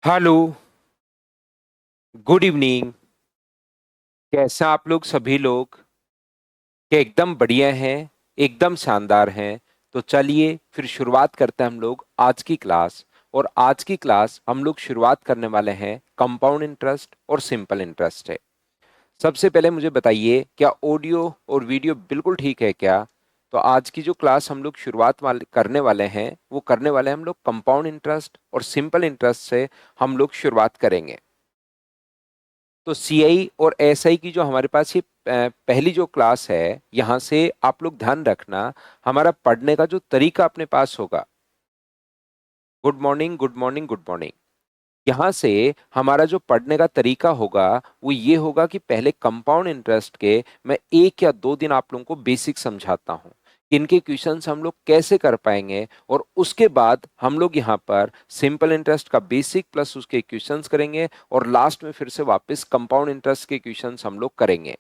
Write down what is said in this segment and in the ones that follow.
Hello. Good evening. कैसा आप लोग सभी लोग? क्या एकदम बढ़िया हैं? एकदम शानदार हैं। तो चलिए फिर शुरुआत करते हैं हम लोग आज की क्लास। और आज की क्लास हम लोग शुरुआत करने वाले हैं कंपाउंड इंटरेस्ट और सिंपल इंटरेस्ट है। सबसे पहले मुझे बताइए, क्या ऑडियो और वीडियो बिल्कुल ठीक है क्या? तो आज की जो क्लास हम लोग शुरुआत वाले करने वाले हैं वो करने वाले हैं हम लोग कंपाउंड इंटरेस्ट और सिंपल इंटरेस्ट से हम लोग शुरुआत करेंगे। तो सीआई और एसआई की जो हमारे पास ये पहली जो क्लास है, यहाँ से आप लोग ध्यान रखना, हमारा पढ़ने का जो तरीका अपने पास होगा। Good morning, good morning, good morning. यहाँ से हमारा जो पढ़ने का तरीका होगा वो ये होगा कि पहले कंपाउंड इंटरेस्ट के मैं 1 या 2 दिन आप लोगों को बेसिक समझाता हूँ कि इनके क्वेश्चंस हम लोग कैसे कर पाएंगे, और उसके बाद हम लोग यहाँ पर सिंपल इंटरेस्ट का बेसिक प्लस उसके क्वेश्चंस करेंगे, और लास्ट में फिर से वापस कंपाउंड इंटरेस्ट के क्वेश्चंस हम लोग करेंगे।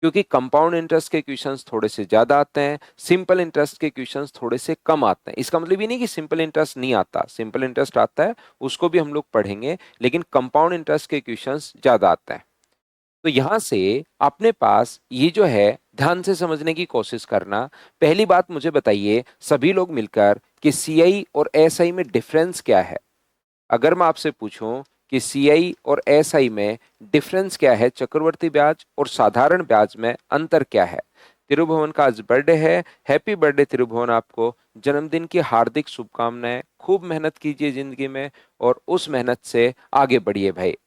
क्योंकि कंपाउंड इंटरेस्ट के क्वेश्चंस थोड़े से ज्यादा आते हैं, सिंपल इंटरेस्ट के क्वेश्चंस थोड़े से कम आते हैं। इसका मतलब ये नहीं कि सिंपल इंटरेस्ट नहीं आता, सिंपल इंटरेस्ट आता है, उसको भी हम लोग पढ़ेंगे, लेकिन कंपाउंड इंटरेस्ट के क्वेश्चंस ज्यादा आते हैं। तो यहां से अपने पास ये जो है, ध्यान से समझने की कोशिश करना। पहली बात मुझे बताइए सभी लोग मिलकर कि सीआई और एसआई में डिफरेंस क्या है। अगर मैं आपसे पूछूं कि सीआई और एसआई में डिफरेंस क्या है, चक्रवर्ती ब्याज और साधारण ब्याज में अंतर क्या है। तिरुभुवन का आज बर्थडे है। हैप्पी बर्थडे तिरुभुवन, आपको जन्मदिन की हार्दिक शुभकामनाएं। खूब मेहनत कीजिए जिंदगी में और उस मेहनत से आगे बढ़िए भाई।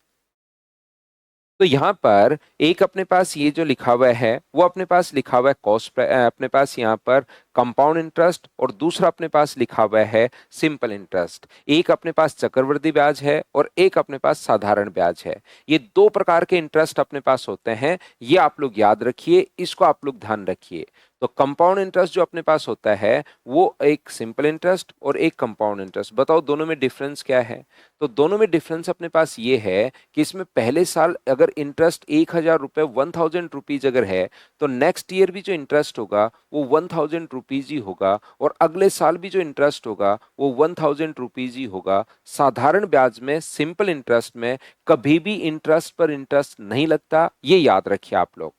तो यहाँ पर एक अपने पास ये जो लिखा हुआ है वो अपने पास लिखा हुआ है कॉस्ट, अपने पास यहाँ पर कंपाउंड इंटरेस्ट, और दूसरा अपने पास लिखा हुआ है सिंपल इंटरेस्ट। एक अपने पास चक्रवृद्धि ब्याज है और एक अपने पास साधारण ब्याज है। ये दो प्रकार के इंटरेस्ट अपने पास होते हैं, ये आप लोग याद रखिए, इसको आप लोग ध्यान रखिए। तो कंपाउंड इंटरेस्ट जो अपने पास होता है वो एक सिंपल इंटरेस्ट और एक कंपाउंड इंटरेस्ट। बताओ दोनों में डिफरेंस क्या है? तो दोनों में डिफरेंस अपने पास ये है कि इसमें पहले साल अगर इंटरेस्ट 1,000 रुपये 1,000 रुपीज अगर है, तो नेक्स्ट ईयर भी जो इंटरेस्ट होगा वो 1,000 रुपीज ही होगा, और अगले साल भी जो इंटरेस्ट होगा वो 1,000 रुपीज ही होगा। साधारण ब्याज में, सिंपल इंटरेस्ट में कभी भी इंटरेस्ट पर इंटरेस्ट नहीं लगता, ये याद रखिए आप लोग।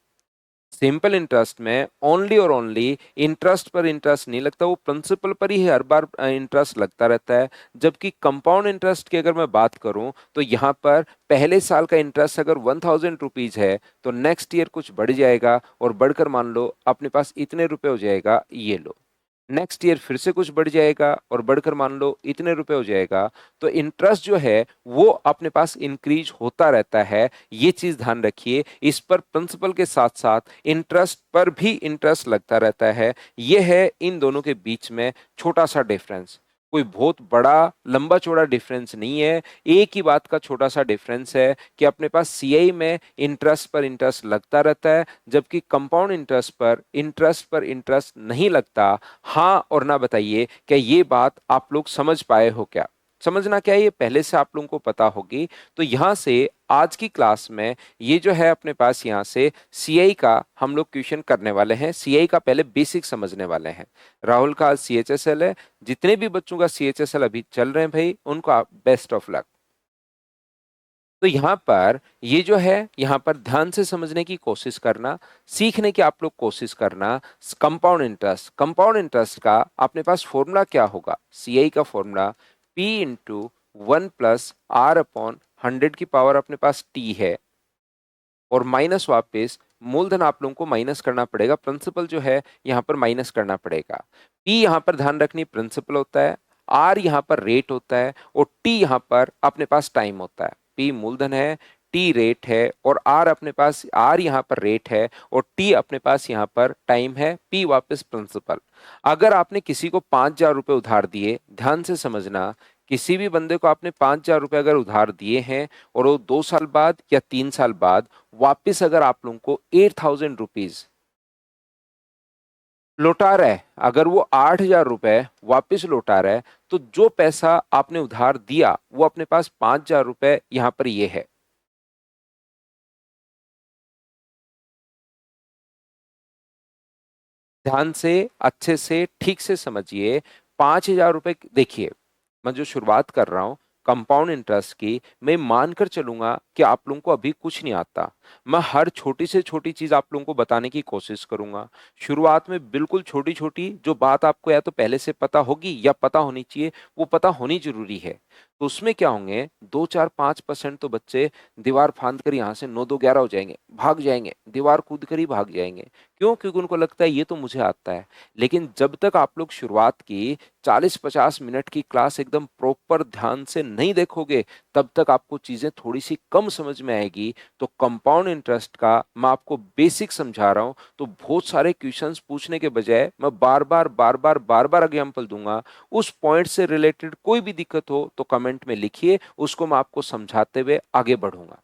सिंपल इंटरेस्ट में ओनली और ओनली इंटरेस्ट पर इंटरेस्ट नहीं लगता, वो प्रिंसिपल पर ही हर बार इंटरेस्ट लगता रहता है। जबकि कंपाउंड इंटरेस्ट की अगर मैं बात करूं तो यहाँ पर पहले साल का इंटरेस्ट अगर 1,000 रुपीज है तो नेक्स्ट ईयर कुछ बढ़ जाएगा, और बढ़कर मान लो अपने पास इतने रुपए हो जाएगा, ये लो। नेक्स्ट ईयर फिर से कुछ बढ़ जाएगा और बढ़कर मान लो इतने रुपए हो जाएगा। तो इंटरेस्ट जो है वो अपने पास इंक्रीज होता रहता है, ये चीज ध्यान रखिए। इस पर प्रिंसिपल के साथ साथ इंटरेस्ट पर भी इंटरेस्ट लगता रहता है। ये है इन दोनों के बीच में छोटा सा डिफरेंस। कोई बहुत बड़ा लंबा चौड़ा डिफरेंस नहीं है। एक ही बात का छोटा सा डिफरेंस है कि अपने पास सीआई में इंटरेस्ट पर इंटरेस्ट लगता रहता है, जबकि कंपाउंड इंटरेस्ट पर इंटरेस्ट नहीं लगता। हाँ और ना बताइए, क्या ये बात आप लोग समझ पाए हो क्या? समझना क्या है, ये पहले से आप लोगों को पता होगी। तो यहां से आज की क्लास में ये जो है अपने पास यहाँ से सीआई का हम लोग क्वेश्चन करने वाले हैं। सीआई का पहले बेसिक समझने वाले हैं। राहुल का आज सीएचएसएल है। जितने भी बच्चों का सीएचएसएल अभी चल रहे हैं भाई, उनको आप बेस्ट ऑफ लक। तो यहाँ पर ये जो है, यहाँ पर ध्यान से समझने की कोशिश करना, सीखने की आप लोग कोशिश करना। कंपाउंड इंटरेस्ट का अपने पास फॉर्मूला क्या होगा? सीआई का फॉर्मूला P × 1 + R/100 की पावर अपने पास टी है, और माइनस वापस मूलधन आप लोगों को माइनस करना पड़ेगा, प्रिंसिपल जो है यहाँ पर माइनस करना पड़ेगा। पी यहाँ पर ध्यान रखनी प्रिंसिपल होता है, आर यहाँ पर रेट होता है, और टी यहाँ पर अपने पास टाइम होता है। पी मूलधन है, टी रेट है, और आर अपने पास, आर यहाँ पर रेट है और टी अपने पास यहाँ पर टाइम है, पी वापस प्रिंसिपल। अगर आपने किसी को 5,000 रुपये उधार दिए, ध्यान से समझना, किसी भी बंदे को आपने 5,000 रुपये अगर उधार दिए हैं और वो 2 साल बाद या 3 साल बाद वापिस अगर आप लोगों को 8,000 रुपीज लौटा रहा है, अगर वो 8,000 रुपये वापिस लौटा रहा है, तो जो पैसा आपने उधार दिया वो अपने पास 5,000 रुपये यहां पर ये है। ध्यान से, अच्छे से, ठीक से समझिए। 5,000 रुपये, देखिए मैं जो शुरुआत कर रहा हूं, कंपाउंड इंटरेस्ट की, मैं मानकर चलूंगा कि आप लोगों को अभी कुछ नहीं आता। मैं हर छोटी से छोटी चीज आप लोगों को बताने की कोशिश करूंगा। शुरुआत में बिल्कुल छोटी छोटी जो बात आपको या तो पहले से पता होगी या पता होनी चाहिए, वो पता होनी जरूरी है। तो उसमें क्या होंगे, 2 4 5% तो बच्चे दीवार फांद कर यहाँ से 9 2 11 हो जाएंगे, भाग जाएंगे, दीवार कूद कर ही भाग जाएंगे। क्यों? क्योंकि उनको लगता है ये तो मुझे आता है। लेकिन जब तक आप लोग शुरुआत की 40 50 मिनट की क्लास एकदम प्रॉपर ध्यान से नहीं देखोगे, तब तक आपको चीजें थोड़ी सी कम समझ में आएगी। तो कंपाउंड इंटरेस्ट का मैं आपको बेसिक समझा रहा हूं, तो बहुत सारे क्वेश्चंस पूछने के बजाय मैं बार बार एग्जांपल दूंगा। उस पॉइंट से रिलेटेड कोई भी दिक्कत हो तो कमेंट में लिखिए, उसको मैं आपको समझाते हुए आगे बढ़ूंगा।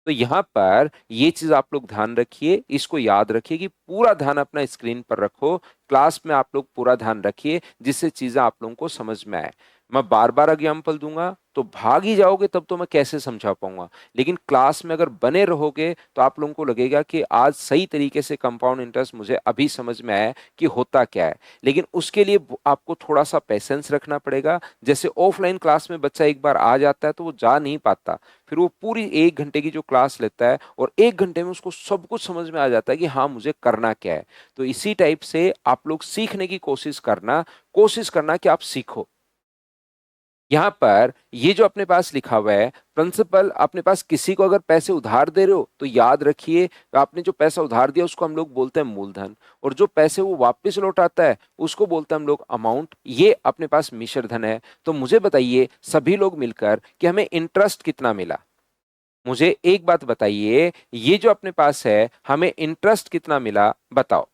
तो यहाँ पर ये चीज आप लोग ध्यान रखिए, इसको याद रखिए कि पूरा ध्यान अपना स्क्रीन पर रखो। क्लास में आप लोग पूरा ध्यान रखिए जिससे चीजें आप लोगों को समझ में आए। मैं बार बार एग्जाम्पल दूंगा तो भाग ही जाओगे, तब तो मैं कैसे समझा पाऊंगा। लेकिन क्लास में अगर बने रहोगे तो आप लोगों को लगेगा कि आज सही तरीके से कंपाउंड इंटरेस्ट मुझे अभी समझ में आया कि होता क्या है। लेकिन उसके लिए आपको थोड़ा सा पेशेंस रखना पड़ेगा। जैसे ऑफलाइन क्लास में बच्चा एक बार आ जाता है तो वो जा नहीं पाता, फिर वो पूरी 1 घंटे की जो क्लास लेता है और 1 घंटे में उसको सब कुछ समझ में आ जाता है कि हाँ मुझे करना क्या है। तो इसी टाइप से आप लोग सीखने की कोशिश करना कि आप सीखो। यहां पर ये जो अपने पास लिखा हुआ है प्रिंसिपल, अपने पास किसी को अगर पैसे उधार दे रहे हो तो याद रखिए आपने जो पैसा उधार दिया उसको हम लोग बोलते हैं मूलधन, और जो पैसे वो वापस लौटाता है उसको बोलते हैं हम लोग अमाउंट। ये अपने पास मिश्र धन है। तो मुझे बताइए सभी लोग मिलकर कि हमें इंटरेस्ट कितना मिला। मुझे एक बात बताइए, ये जो अपने पास है हमें इंटरेस्ट कितना मिला बताओ।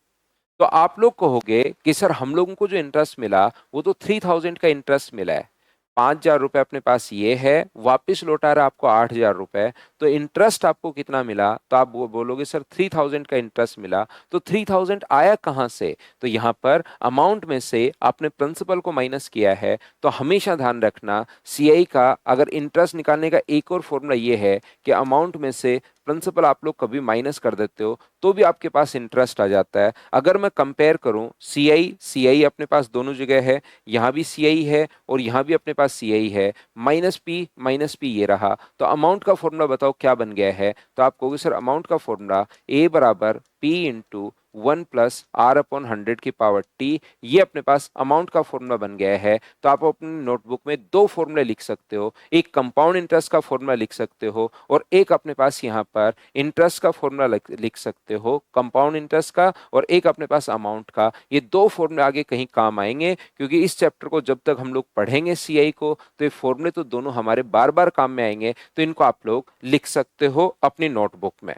तो आप लोग कहोगे कि सर हम लोगों को जो इंटरेस्ट मिला वो तो 3000 का इंटरेस्ट मिला है। 5000 रुपए अपने पास ये है, वापिस लौटा रहा आपको 8000 रुपए। तो इंटरेस्ट आपको कितना मिला? तो आप वो बोलोगे सर 3000 का इंटरेस्ट मिला। तो 3000 आया कहाँ से? तो यहाँ पर अमाउंट में से आपने प्रिंसिपल को माइनस किया है। तो हमेशा ध्यान रखना सीआई का अगर इंटरेस्ट निकालने का एक और फॉर्मूला ये है कि अमाउंट में से प्रिंसिपल आप लोग कभी माइनस कर देते हो तो भी आपके पास इंटरेस्ट आ जाता है। अगर मैं कंपेयर करूं सीआई सीआई अपने पास दोनों जगह है, यहां भी सीआई है और यहां भी अपने पास सीआई है, माइनस पी ये रहा। तो अमाउंट का फॉर्मूला बताओ क्या बन गया है? तो आप कहोगे सर अमाउंट का फॉर्मूला ए बराबर पी इंटू 1 + R/100 की पावर टी। ये अपने पास अमाउंट का फॉर्मूला बन गया है। तो आप अपनी नोटबुक में दो फॉर्मूले लिख सकते हो, एक कंपाउंड इंटरेस्ट का फॉर्मूला लिख सकते हो और एक अपने पास यहाँ पर इंटरेस्ट का फॉर्मूला लिख सकते हो, कंपाउंड इंटरेस्ट का, और एक अपने पास अमाउंट का। ये दो फॉर्मूले आगे कहीं काम आएंगे क्योंकि इस चैप्टर को जब तक हम लोग पढ़ेंगे सीआई को तो ये फॉर्मूले तो दोनों हमारे बार बार काम में आएंगे। तो इनको आप लोग लिख सकते हो अपनी नोटबुक में।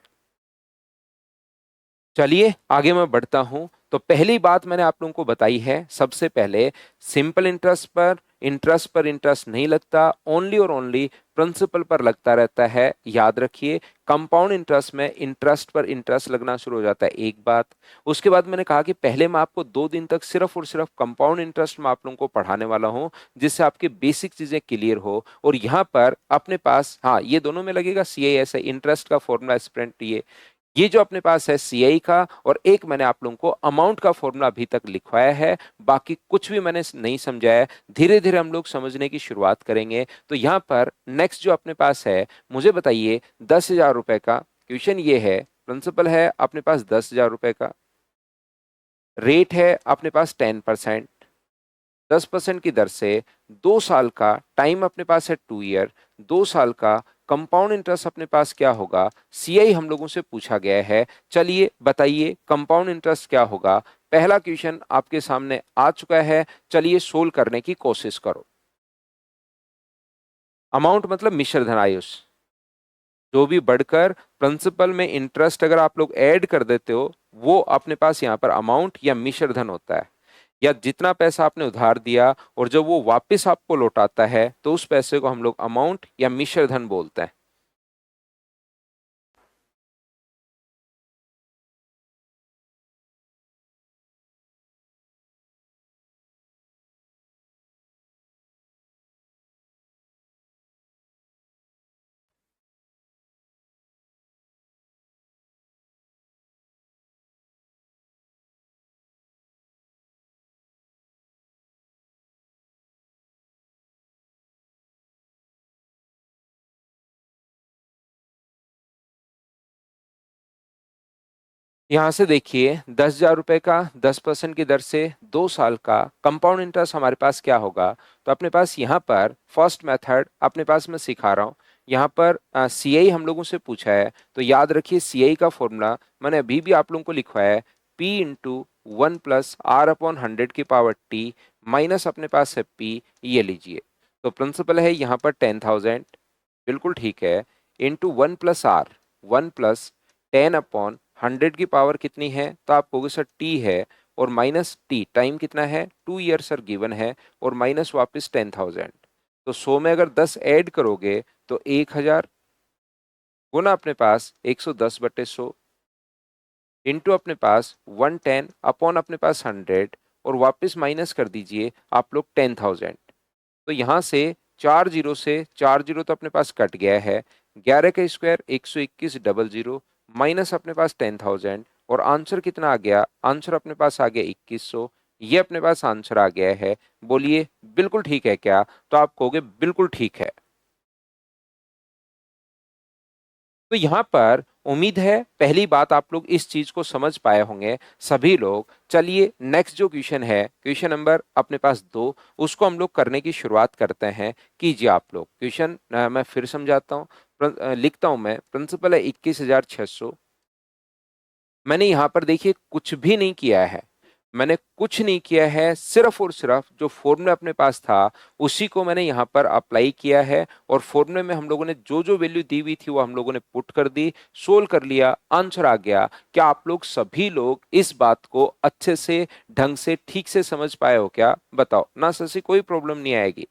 चलिए आगे मैं बढ़ता हूं। तो पहली बात मैंने आप लोगों को बताई है, सबसे पहले सिंपल इंटरेस्ट पर इंटरेस्ट नहीं लगता, ओनली और ओनली प्रिंसिपल पर लगता रहता है। याद रखिए कंपाउंड इंटरेस्ट में इंटरेस्ट पर इंटरेस्ट लगना शुरू हो जाता है, एक बात। उसके बाद मैंने कहा कि पहले मैं आपको 2 दिन तक सिर्फ और सिर्फ कंपाउंड इंटरेस्ट में आप लोगों को पढ़ाने वाला हूं जिससे आपकी बेसिक चीजें क्लियर हो। और यहाँ पर अपने पास हाँ ये दोनों में लगेगा सीआईएस है, इंटरेस्ट का फॉर्मूला स्प्रेंट ये जो अपने पास है सीआई का, और एक मैंने आप लोगों को अमाउंट का फॉर्मूला अभी तक लिखवाया है, बाकी कुछ भी मैंने नहीं समझाया। धीरे धीरे हम लोग समझने की शुरुआत करेंगे। तो यहाँ पर नेक्स्ट जो अपने पास है, मुझे बताइए 10,000 रुपए का क्वेश्चन ये है। प्रिंसिपल है अपने पास 10,000 रुपए का, रेट है अपने पास 10%, 10% की दर से 2 साल का टाइम अपने पास है 2 ईयर, 2 साल का कंपाउंड इंटरेस्ट अपने पास क्या होगा? सीआई हम लोगों से पूछा गया है। चलिए बताइए कंपाउंड इंटरेस्ट क्या होगा। पहला क्वेश्चन आपके सामने आ चुका है, चलिए सोल्व करने की कोशिश करो। अमाउंट मतलब मिश्र धन आयुष, जो भी बढ़कर प्रिंसिपल में इंटरेस्ट अगर आप लोग ऐड कर देते हो वो अपने पास यहाँ पर अमाउंट या मिश्र धन होता है। या जितना पैसा आपने उधार दिया और जब वो वापस आपको लौटाता है तो उस पैसे को हम लोग अमाउंट या मिश्र धन बोलते हैं। यहां से देखिए 10,000 रुपए का 10% की दर से 2 साल का कंपाउंड इंटरेस्ट हमारे पास क्या होगा। तो अपने पास यहाँ पर फर्स्ट मेथड अपने पास मैं सिखा रहा हूँ। यहाँ पर सीआई हम लोगों से पूछा है, तो याद रखिए सीआई का फॉर्मूला मैंने अभी भी आप लोगों को लिखवाया है, पी इंटू 1 + r/100 माइनस अपने पास है पी, ये लीजिए। तो प्रिंसिपल है यहाँ पर 10,000, बिल्कुल ठीक है, इंटू 1 + r, 1 + 10/100 कितनी है, तो आप कहोगे सर टी है, और माइनस टी टाइम कितना है, 2 ईयर सर गिवन है, और माइनस वापस 10,000। तो 100 में अगर 10 ऐड करोगे तो 1,000 गुना अपने पास 110/100 इंटू अपने पास 110 अपॉन अपने पास 100, और वापस माइनस कर दीजिए आप लोग 10,000। तो यहां से 4 जीरो से 4 जीरो तो अपने पास कट गया है, 11 का स्क्वायर 121 माइनस अपने पास 10,000, और आंसर कितना आ गया, आंसर अपने पास आ गया 2100। ये अपने पास आंसर आ गया है। बोलिए बिल्कुल ठीक है क्या, तो आप कहोगे बिल्कुल ठीक है। तो यहां पर उम्मीद है पहली बात आप लोग इस चीज को समझ पाए होंगे सभी लोग। चलिए नेक्स्ट जो क्वेश्चन है, क्वेश्चन नंबर अपने पास 2, उसको हम लोग करने की शुरुआत करते हैं। कीजिए आप लोग क्वेश्चन, मैं फिर समझाता हूँ। लिखता हूं मैं, प्रिंसिपल है 21,600। मैंने यहां पर देखिए कुछ भी नहीं किया है, मैंने कुछ नहीं किया है, सिर्फ और सिर्फ जो फॉर्मूला अपने पास था उसी को मैंने यहां पर अप्लाई किया है, और फॉर्मूले में हम लोगों ने जो जो वैल्यू दी हुई थी वो हम लोगों ने पुट कर दी, सोल्व कर लिया, आंसर आ गया। क्या आप लोग सभी लोग इस बात को अच्छे से, ढंग से, ठीक से समझ पाए हो क्या, बताओ ना सर से कोई प्रॉब्लम नहीं आएगी।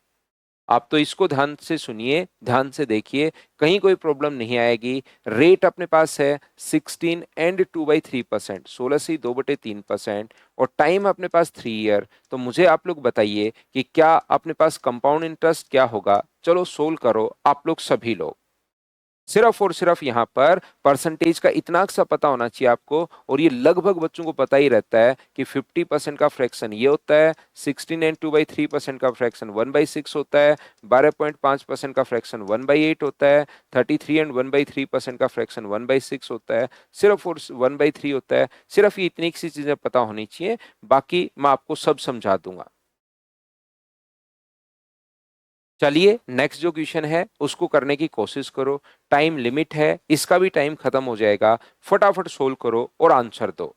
आप तो इसको ध्यान से सुनिए, ध्यान से देखिए, कहीं कोई प्रॉब्लम नहीं आएगी। रेट अपने पास है 16 and 2/3%, 16 से 2/3%, और टाइम अपने पास 3 ईयर। तो मुझे आप लोग बताइए कि क्या अपने पास कंपाउंड इंटरेस्ट क्या होगा। चलो सोल्व करो आप लोग सभी लोग। सिर्फ और सिर्फ यहाँ पर परसेंटेज का इतना सा पता होना चाहिए आपको, और ये लगभग बच्चों को पता ही रहता है कि 50% का फ्रैक्शन ये होता है, 16 and 2/3% का फ्रैक्शन 1/6 होता है, 12.5% का फ्रैक्शन 1/8 होता है, 33 and 1/3% का फ्रैक्शन 1/6 होता है, सिर्फ और 1/3 होता है। सिर्फ ये इतनी सी चीजें पता होनी चाहिए, बाकी मैं आपको सब समझा दूंगा। चलिए नेक्स्ट जो क्वेश्चन है उसको करने की कोशिश करो। टाइम लिमिट है, इसका भी टाइम खत्म हो जाएगा, फटाफट सोल्व करो और आंसर दो।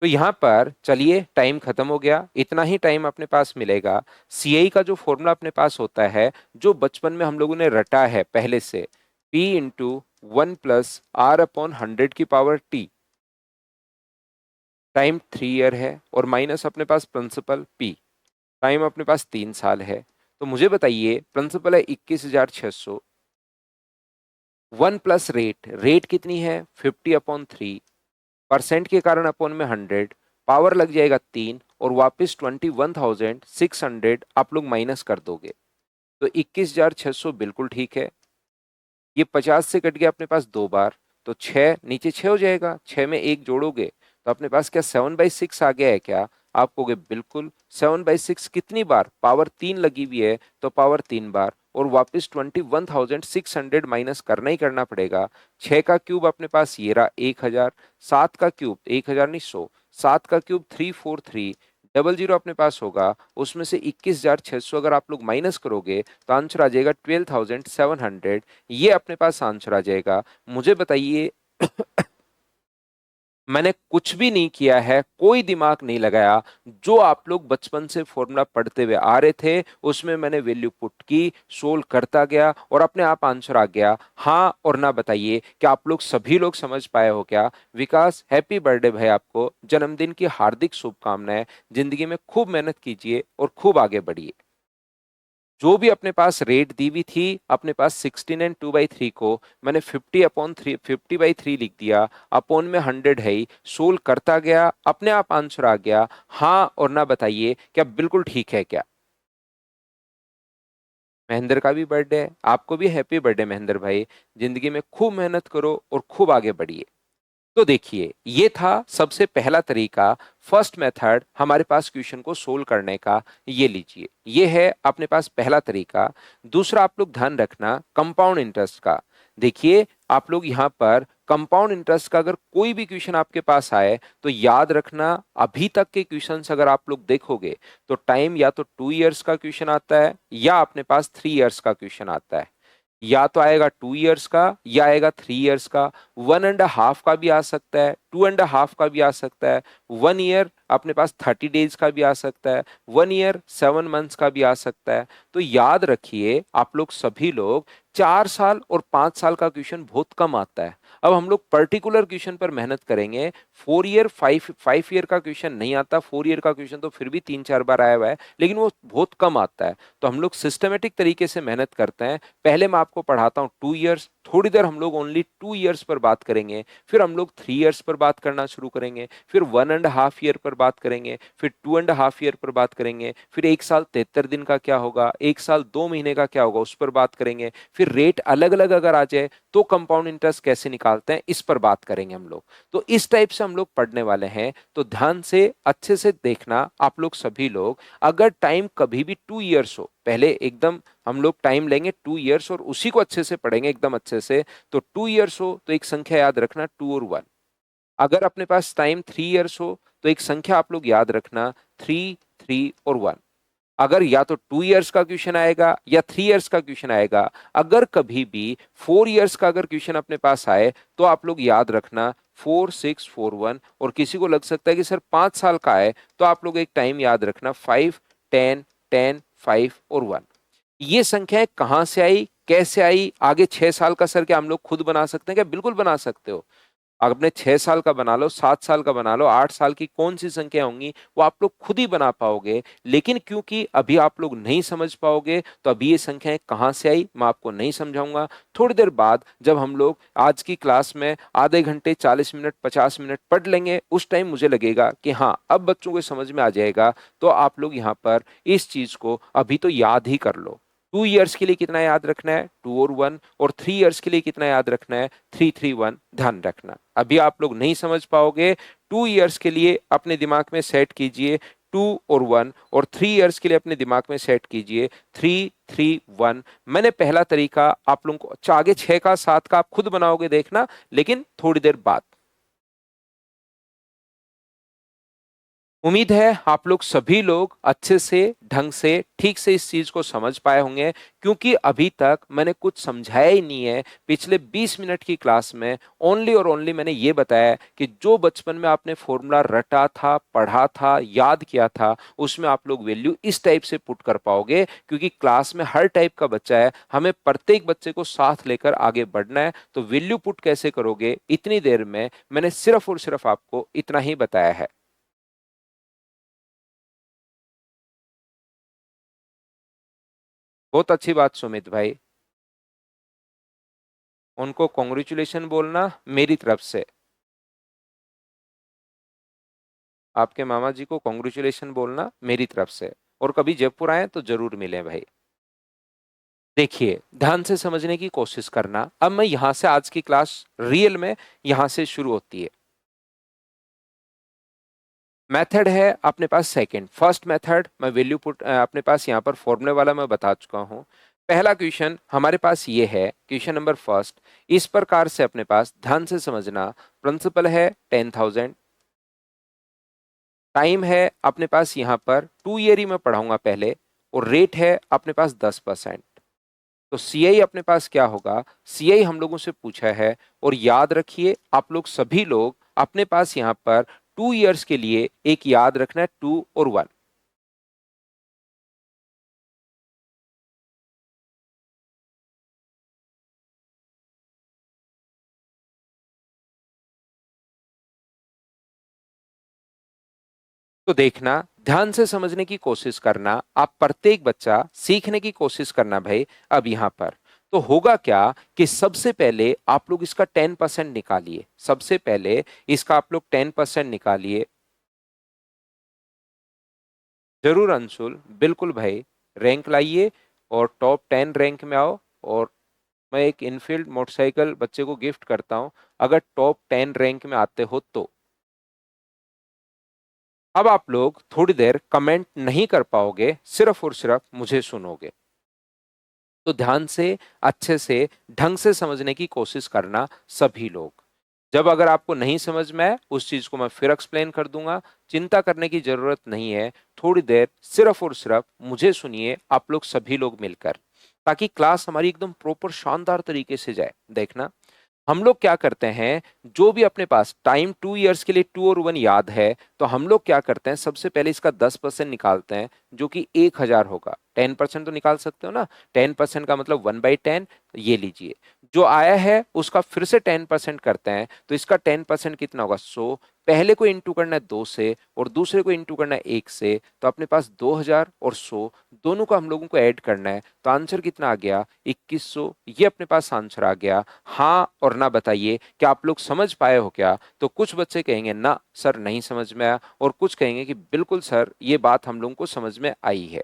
तो यहां पर चलिए टाइम खत्म हो गया, इतना ही टाइम अपने पास मिलेगा। सीआई का जो फॉर्मूला अपने पास होता है, जो बचपन में हम लोगों ने रटा है पहले से, P into 1 + r/100 time 3 year है, और माइनस अपने पास प्रिंसिपल P, टाइम अपने पास 3 साल है। तो मुझे बताइए प्रिंसिपल है 21,600, 1 + रेट, रेट कितनी है 50/3, परसेंट के कारण अपॉन में 100, पावर लग जाएगा 3, और वापस 21,600 आप लोग माइनस कर दोगे। तो 21,600 बिल्कुल ठीक है। ये 50 से कट गया अपने पास 2 बार, तो 6 नीचे 6 हो जाएगा, 6 में 1 जोड़ोगे तो अपने पास क्या 7/6 आ गया है क्या। आप कहोगे बिल्कुल। 7/6 कितनी बार, पावर 3 लगी हुई है तो पावर 3 बार, और वापस 21,600 माइनस करना ही करना पड़ेगा। 6 का क्यूब अपने पास ये रहा 1,000, 7 का क्यूब 1,000 नहीं 100, 7 का क्यूब 343, 00 अपने पास होगा, उसमें से 21,600 अगर आप लोग माइनस करोगे तो आंसर आ जाएगा 12,700। ये अपने पास आंसर आ जाएगा। मुझे बताइए मैंने कुछ भी नहीं किया है, कोई दिमाग नहीं लगाया, जो आप लोग बचपन से फॉर्मूला पढ़ते हुए आ रहे थे उसमें मैंने वैल्यू पुट की, सोल्व करता गया, और अपने आप आंसर आ गया। हाँ और ना बताइए कि आप लोग सभी लोग समझ पाए हो क्या। विकास हैप्पी बर्थडे भाई, आपको जन्मदिन की हार्दिक शुभकामनाएं। जिंदगी में खूब मेहनत कीजिए और खूब आगे बढ़िए। जो भी अपने पास रेट दी हुई थी अपने पास 16 and 2/3 को मैंने 50/3, 50/3 लिख दिया, अपॉन में 100 है ही, सोल्व करता गया, अपने आप आंसर आ गया। हाँ और ना बताइए क्या बिल्कुल ठीक है क्या। महेंद्र का भी बर्थडे है, आपको भी हैप्पी बर्थडे महेंद्र भाई। जिंदगी में खूब मेहनत करो और खूब आगे बढ़िए। तो देखिए, ये था सबसे पहला तरीका, फर्स्ट मेथड हमारे पास क्वेश्चन को सोल्व करने का। ये लीजिए, ये है अपने पास पहला तरीका। दूसरा आप लोग ध्यान रखना कंपाउंड इंटरेस्ट का। देखिए, आप लोग यहाँ पर कंपाउंड इंटरेस्ट का अगर कोई भी क्वेश्चन आपके पास आए तो याद रखना, अभी तक के क्वेश्चंस अगर आप लोग देखोगे तो टाइम या तो 2 इयर्स का क्वेश्चन आता है या अपने पास 3 इयर्स का क्वेश्चन आता है। या तो आएगा 2 इयर्स का या आएगा 3 इयर्स का। 1.5 का भी आ सकता है, 2.5 का भी आ सकता है। 1 ईयर अपने पास 30 डेज का भी आ सकता है। 1 ईयर 7 मंथ्स का भी आ सकता है। तो याद रखिए, आप लोग सभी लोग 4 साल और 5 साल का क्वेश्चन बहुत कम आता है। अब हम लोग पर्टिकुलर क्वेश्चन पर मेहनत करेंगे। 4 ईयर 5 ईयर का क्वेश्चन नहीं आता। 4 ईयर का क्वेश्चन तो फिर भी 3-4 बार आया हुआ है, लेकिन वो बहुत कम आता है। तो हम लोग सिस्टमेटिक तरीके से मेहनत करते हैं। पहले मैं आपको पढ़ाता हूँ 2 इयर्स, थोड़ी देर हम लोग ओनली 2 इयर्स पर बात करेंगे, फिर हम लोग 3 इयर्स पर बात करना शुरू करेंगे, फिर 1.5 ईयर पर बात करेंगे, फिर 2.5 ईयर पर बात करेंगे, फिर 1 साल 73 दिन का क्या होगा, 1 साल 2 महीने का क्या होगा उस पर बात करेंगे, फिर रेट अलग अलग अगर आ जाए तो कंपाउंड इंटरेस्ट कैसे निकालते हैं इस पर बात करेंगे हम लोग। तो इस टाइप से हम लोग पढ़ने वाले हैं। तो ध्यान से अच्छे से देखना आप लोग सभी लोग। अगर टाइम कभी भी 2 इयर्स हो, पहले एकदम हम लोग टाइम लेंगे 2 इयर्स और उसी को अच्छे से पढ़ेंगे एकदम अच्छे से। तो 2 इयर्स हो तो एक संख्या याद रखना 2 और 1। अगर अपने पास टाइम 3 इयर्स हो तो एक संख्या आप लोग याद रखना 3, 3 और 1। अगर या तो 2 इयर्स का क्वेश्चन आएगा या 3 इयर्स का क्वेश्चन आएगा। अगर कभी भी 4 इयर्स का अगर क्वेश्चन अपने पास आए तो आप लोग याद रखना 4, 6, 4, 1। और किसी को लग सकता है कि सर 5 साल का है, तो आप लोग एक टाइम याद रखना 5, 10, 10, 5 और 1। ये संख्याएं कहां से आई, कैसे आई, आगे 6 साल का सर क्या हम लोग खुद बना सकते हैं क्या? बिल्कुल बना सकते हो। आपने 6 साल का बना लो, 7 साल का बना लो, 8 साल की कौन सी संख्या होंगी वो आप लोग खुद ही बना पाओगे। लेकिन क्योंकि अभी आप लोग नहीं समझ पाओगे तो अभी ये संख्याएं कहाँ से आई मैं आपको नहीं समझाऊंगा। थोड़ी देर बाद जब हम लोग आज की क्लास में आधे घंटे 40 मिनट 50 मिनट पढ़ लेंगे, उस टाइम मुझे लगेगा कि हाँ अब बच्चों को समझ में आ जाएगा। तो आप लोग यहाँ पर इस चीज को अभी तो याद ही कर लो। 2 इयर्स के लिए कितना याद रखना है, 2 और 1। और 3 इयर्स के लिए कितना याद रखना है, 3, 3, 1। ध्यान रखना, अभी आप लोग नहीं समझ पाओगे। 2 इयर्स के लिए अपने दिमाग में सेट कीजिए 2 और 1, और 3 इयर्स के लिए अपने दिमाग में सेट कीजिए 3, 3, 1। मैंने पहला तरीका आप लोगों को आगे 6 का 7 का आप खुद बनाओगे देखना, लेकिन थोड़ी देर बाद। उम्मीद है आप लोग सभी लोग अच्छे से ढंग से ठीक से इस चीज को समझ पाए होंगे, क्योंकि अभी तक मैंने कुछ समझाया ही नहीं है। पिछले 20 मिनट की क्लास में ओनली और ओनली मैंने ये बताया कि जो बचपन में आपने फॉर्मूला रटा था, पढ़ा था, याद किया था, उसमें आप लोग वैल्यू इस टाइप से पुट कर पाओगे। क्योंकि क्लास में हर टाइप का बच्चा है, हमें प्रत्येक बच्चे को साथ लेकर आगे बढ़ना है। तो वैल्यू पुट कैसे करोगे इतनी देर में मैंने सिर्फ और सिर्फ आपको इतना ही बताया है। बहुत अच्छी बात सुमित भाई, उनको कॉन्ग्रेचुलेशन बोलना मेरी तरफ से। आपके मामा जी को कॉन्ग्रेचुलेशन बोलना मेरी तरफ से। और कभी जयपुर आए तो जरूर मिलें भाई। देखिए, ध्यान से समझने की कोशिश करना। अब मैं यहां से आज की क्लास रियल में यहां से शुरू होती है। मेथड है अपने पास सेकंड। फर्स्ट मेथड मैं वैल्यू पुट अपने पास यहाँ पर फॉर्मूले वाला मैं बता चुका हूँ। पहला क्वेश्चन हमारे पास ये है, क्वेश्चन नंबर फर्स्ट। इस प्रकार से अपने पास ध्यान से समझना। प्रिंसिपल है 10,000। टाइम है अपने पास यहाँ पर 2 ईयर ही मैं पढ़ाऊंगा पहले। और रेट है अपने पास 10%। तो सीआई अपने पास क्या होगा, सीआई हम लोगों से पूछा है। और याद रखिए आप लोग सभी लोग अपने पास यहाँ पर 2 इयर्स के लिए एक याद रखना है 2 और 1। तो देखना, ध्यान से समझने की कोशिश करना, आप प्रत्येक बच्चा सीखने की कोशिश करना भाई। अब यहां पर तो होगा क्या कि सबसे पहले आप लोग इसका 10% निकालिए। सबसे पहले इसका आप लोग 10% निकालिए। जरूर अंशुल, बिल्कुल भाई, रैंक लाइए। और टॉप 10 रैंक में आओ और मैं एक इनफील्ड मोटरसाइकिल बच्चे को गिफ्ट करता हूं अगर टॉप 10 रैंक में आते हो तो। अब आप लोग थोड़ी देर कमेंट नहीं कर पाओगे, सिर्फ और सिर्फ मुझे सुनोगे। तो ध्यान से, अच्छे से, ढंग से समझने की कोशिश करना सभी लोग। जब अगर आपको नहीं समझ में आए उस चीज को मैं फिर एक्सप्लेन कर दूंगा, चिंता करने की जरूरत नहीं है। थोड़ी देर सिर्फ और सिर्फ मुझे सुनिए आप लोग सभी लोग मिलकर, ताकि क्लास हमारी एकदम प्रॉपर शानदार तरीके से जाए। देखना, हम लोग क्या करते हैं, जो भी अपने पास टाइम 2 इयर्स के लिए 2 और 1 याद है, तो हम लोग क्या करते हैं, सबसे पहले इसका 10% निकालते हैं, जो कि 1000 होगा। 10% तो निकाल सकते हो ना, 10% का मतलब 1/10, ये लीजिए। जो आया है उसका फिर से 10% करते हैं, तो इसका 10% कितना होगा, 100। पहले को इंटू करना है 2 से और दूसरे को इंटू करना है 1 से, तो अपने पास 2000 और 100 दोनों को हम लोगों को ऐड करना है। तो आंसर कितना आ गया, 2100। ये अपने पास आंसर आ गया। हाँ और ना बताइए, क्या आप लोग समझ पाए हो क्या? तो कुछ बच्चे कहेंगे ना सर नहीं समझ में आया, और कुछ कहेंगे कि बिल्कुल सर ये बात हम लोगों को समझ में आई है।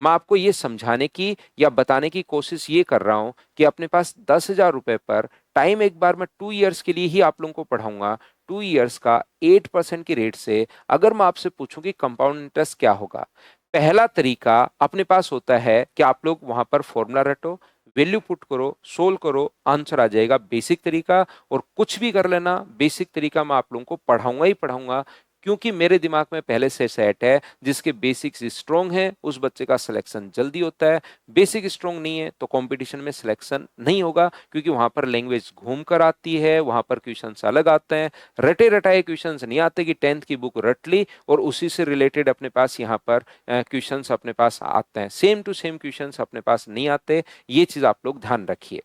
मैं आपको ये समझाने की या बताने की कोशिश ये कर रहा हूं कि अपने पास 10,000 रुपए पर टाइम एक बार मैं 2 इयर्स के लिए ही आप लोगों को पढ़ाऊंगा। 2 इयर्स का 8% की रेट से अगर मैं आपसे पूछूं कि कंपाउंड इंटरेस्ट क्या होगा, पहला तरीका अपने पास होता है कि आप लोग वहां पर फॉर्मूला रटो, वैल्यू पुट करो, सोल्व करो, आंसर आ जाएगा। बेसिक तरीका, और कुछ भी कर लेना, बेसिक तरीका मैं आप लोगों को पढ़ाऊंगा ही पढ़ाऊंगा, क्योंकि मेरे दिमाग में पहले से सेट है जिसके बेसिक्स स्ट्रोंग है उस बच्चे का सिलेक्शन जल्दी होता है। बेसिक स्ट्रोंग नहीं है तो कंपटीशन में सिलेक्शन नहीं होगा, क्योंकि वहां पर लैंग्वेज घूम कर आती है, वहां पर क्वेश्चंस अलग आते हैं, रटे रटाए क्वेश्चंस नहीं आते कि 10th की बुक रट ली और उसी से रिलेटेड अपने पास यहाँ पर क्वेश्चंस अपने पास आते हैं। सेम टू सेम क्वेश्चंस अपने पास नहीं आते, ये चीज आप लोग ध्यान रखिए।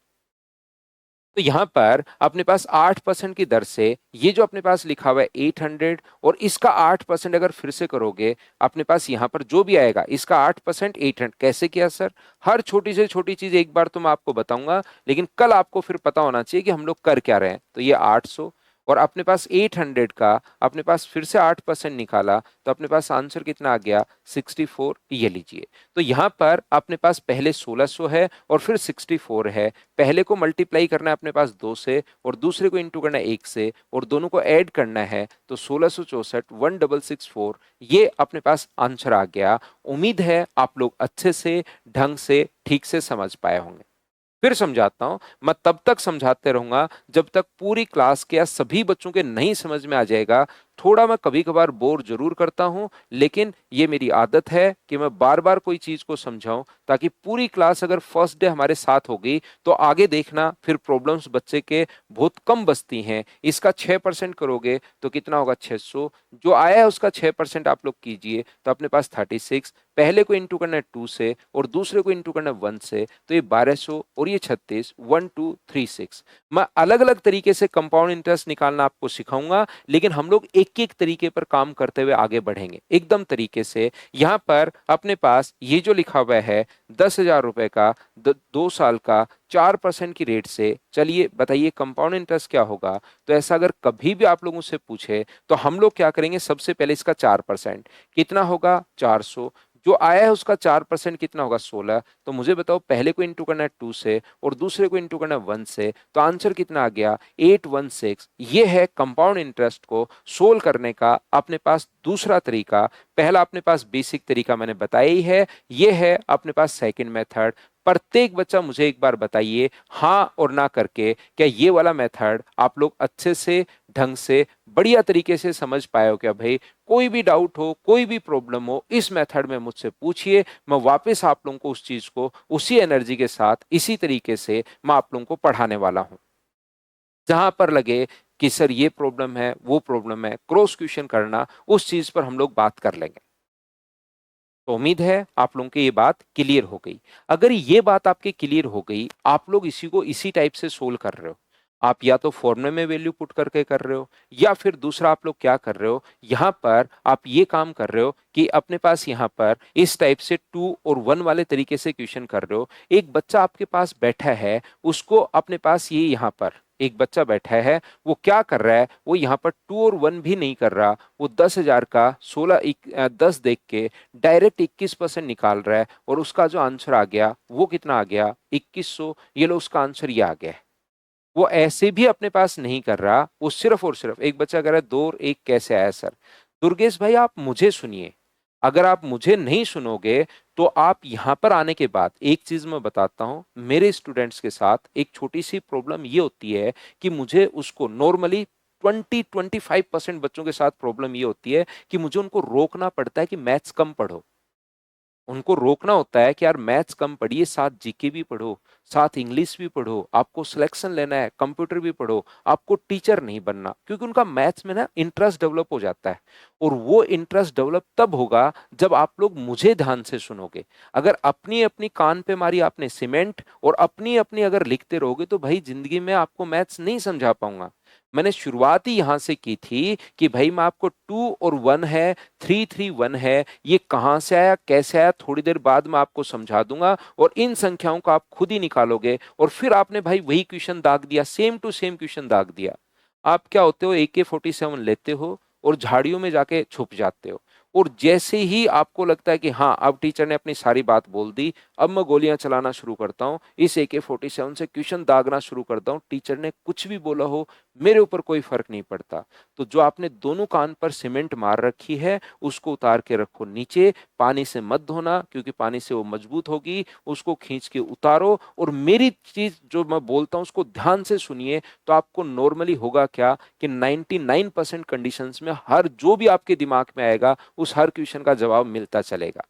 तो यहां पर अपने पास 8% की दर से ये जो अपने पास लिखा हुआ है 800, और इसका 8% अगर फिर से करोगे, अपने पास यहां पर जो भी आएगा इसका 8% 800। कैसे किया सर? हर छोटी से छोटी चीज एक बार तो मैं आपको बताऊंगा, लेकिन कल आपको फिर पता होना चाहिए कि हम लोग कर क्या रहे हैं। तो ये 800 और अपने पास 800 का अपने पास फिर से 8% निकाला, तो अपने पास आंसर कितना आ गया, 64। ये लीजिए। तो यहां पर अपने पास पहले 1600 है और फिर 64 है। पहले को मल्टीप्लाई करना है अपने पास 2 से और दूसरे को इंटू करना है 1 से और दोनों को ऐड करना है, तो 1664 1664, ये अपने पास आंसर आ गया। उम्मीद है आप लोग अच्छे से, ढंग से, ठीक से समझ पाए होंगे। फिर समझाता हूं, मैं तब तक समझाते रहूंगा जब तक पूरी क्लास के या सभी बच्चों के नहीं समझ में आ जाएगा। थोड़ा मैं कभी कभार बोर जरूर करता हूं, लेकिन ये मेरी आदत है कि मैं बार बार कोई चीज को समझाऊं, ताकि पूरी क्लास अगर फर्स्ट डे हमारे साथ होगी तो आगे देखना फिर प्रॉब्लम्स बच्चे के बहुत कम बचती हैं। इसका 6% करोगे तो कितना होगा, 600। जो आया है उसका 6% आप लोग कीजिए, तो अपने पास 36। पहले को इंटू करना है 2 से और दूसरे को इंटू करना है 1 से, तो ये 1200 और ये 36, 1236। मैं अलग अलग तरीके से कंपाउंड इंटरेस्ट निकालना आपको सिखाऊंगा, लेकिन हम लोग एक एक तरीके पर काम करते हुए आगे बढ़ेंगे एकदम तरीके से। यहां पर अपने पास ये जो लिखा हुआ है 10,000 रुपए का 2 साल का 4% की रेट से, चलिए बताइए कंपाउंड इंटरेस्ट क्या होगा। तो ऐसा अगर कभी भी आप लोगों से पूछे तो हम लोग क्या करेंगे, सबसे पहले इसका 4% कितना होगा, 400। जो आया है उसका 4% कितना होगा, 16। तो मुझे बताओ, पहले को इंटू करना है 2 से और दूसरे को इंटू करना है 1 से, तो आंसर कितना आ गया, 816। ये है कंपाउंड इंटरेस्ट को सोल्व करने का अपने पास दूसरा तरीका। पहला अपने पास बेसिक तरीका मैंने बताया ही है, ये है अपने पास सेकंड मेथड। प्रत्येक बच्चा मुझे एक बार बताइए हाँ और ना करके, क्या ये वाला मेथड आप लोग अच्छे से, ढंग से, बढ़िया तरीके से समझ पाए हो क्या भाई? कोई भी डाउट हो, कोई भी प्रॉब्लम हो, इस मेथड में मुझसे पूछिए, मैं वापस आप लोगों को उस चीज को उसी एनर्जी के साथ, इसी तरीके से मैं आप लोगों को पढ़ाने वाला हूं। जहां पर लगे कि सर ये प्रॉब्लम है, वो प्रॉब्लम है, क्रॉस क्वेश्चन करना, उस चीज पर हम लोग बात कर लेंगे। तो उम्मीद है आप लोगों की ये बात क्लियर हो गई। अगर ये बात आपके क्लियर हो गई, आप लोग इसी को इसी टाइप से सोल्व कर रहे हो, आप या तो फॉर्मूले में वैल्यू पुट करके कर रहे हो, या फिर दूसरा आप लोग क्या कर रहे हो, यहां पर आप ये काम कर रहे हो कि अपने पास यहां पर इस टाइप से 2 और 1 वाले तरीके से क्वेश्चन कर रहे हो। एक बच्चा आपके पास बैठा है, उसको अपने पास ये यहां पर एक बच्चा बैठा है, वो क्या कर रहा है, वो यहाँ पर 2 और 1 भी नहीं कर रहा, वो 10,000 का 10 देख के डायरेक्ट 21% निकाल रहा है और उसका जो आंसर आ गया वो कितना आ गया, 2100। ये लो उसका आंसर ये आ गया है। वो ऐसे भी अपने पास नहीं कर रहा, वो सिर्फ और सिर्फ एक बच्चा कह रहा है 2 और 1 कैसे आया सर। दुर्गेश भाई आप मुझे सुनिए, अगर आप मुझे नहीं सुनोगे तो आप यहां पर आने के बाद एक चीज मैं बताता हूं, मेरे स्टूडेंट्स के साथ एक छोटी सी प्रॉब्लम ये होती है कि मुझे उसको नॉर्मली 20-25% बच्चों के साथ प्रॉब्लम ये होती है कि मुझे उनको रोकना पड़ता है कि मैथ्स कम पढ़ो। उनको रोकना होता है कि यार मैथ्स कम पढ़िए, साथ जीके भी पढ़ो, साथ इंग्लिश भी पढ़ो, आपको सिलेक्शन लेना है, कंप्यूटर भी पढ़ो, आपको टीचर नहीं बनना, क्योंकि उनका मैथ्स में ना इंटरेस्ट डेवलप हो जाता है। और वो इंटरेस्ट डेवलप तब होगा जब आप लोग मुझे ध्यान से सुनोगे। अगर अपनी अपनी कान पे मारी आपने सीमेंट और अपनी अपनी अगर लिखते रहोगे तो भाई जिंदगी में आपको मैथ्स नहीं समझा पाऊंगा। मैंने शुरुआत ही यहां से की थी कि भाई मैं आपको 2 और 1 है, 3-3-1 है, ये कहां से आया कैसे आया थोड़ी देर बाद मैं आपको समझा दूंगा और इन संख्याओं को आप खुद ही निकालोगे। और फिर आपने भाई वही क्वेश्चन दाग दिया, सेम टू सेम क्वेश्चन दाग दिया। आप क्या होते हो, AK-47 लेते हो और झाड़ियों में जाके छुप जाते हो। और जैसे ही आपको लगता है कि हाँ अब टीचर ने अपनी सारी बात बोल दी, अब मैं गोलियां चलाना शुरू करता हूं, इस AK-47 से क्वेश्चन दागना शुरू करता हूं, टीचर ने कुछ भी बोला हो मेरे ऊपर कोई फर्क नहीं पड़ता। तो जो आपने दोनों कान पर सीमेंट मार रखी है उसको उतार के रखो नीचे, पानी से मत धोना क्योंकि पानी से वो मजबूत होगी, उसको खींच के उतारो और मेरी चीज जो मैं बोलता हूं उसको ध्यान से सुनिए। तो आपको नॉर्मली होगा क्या कि 99% कंडीशंस में हर जो भी आपके दिमाग में आएगा उस हर क्वेश्चन का जवाब मिलता चलेगा।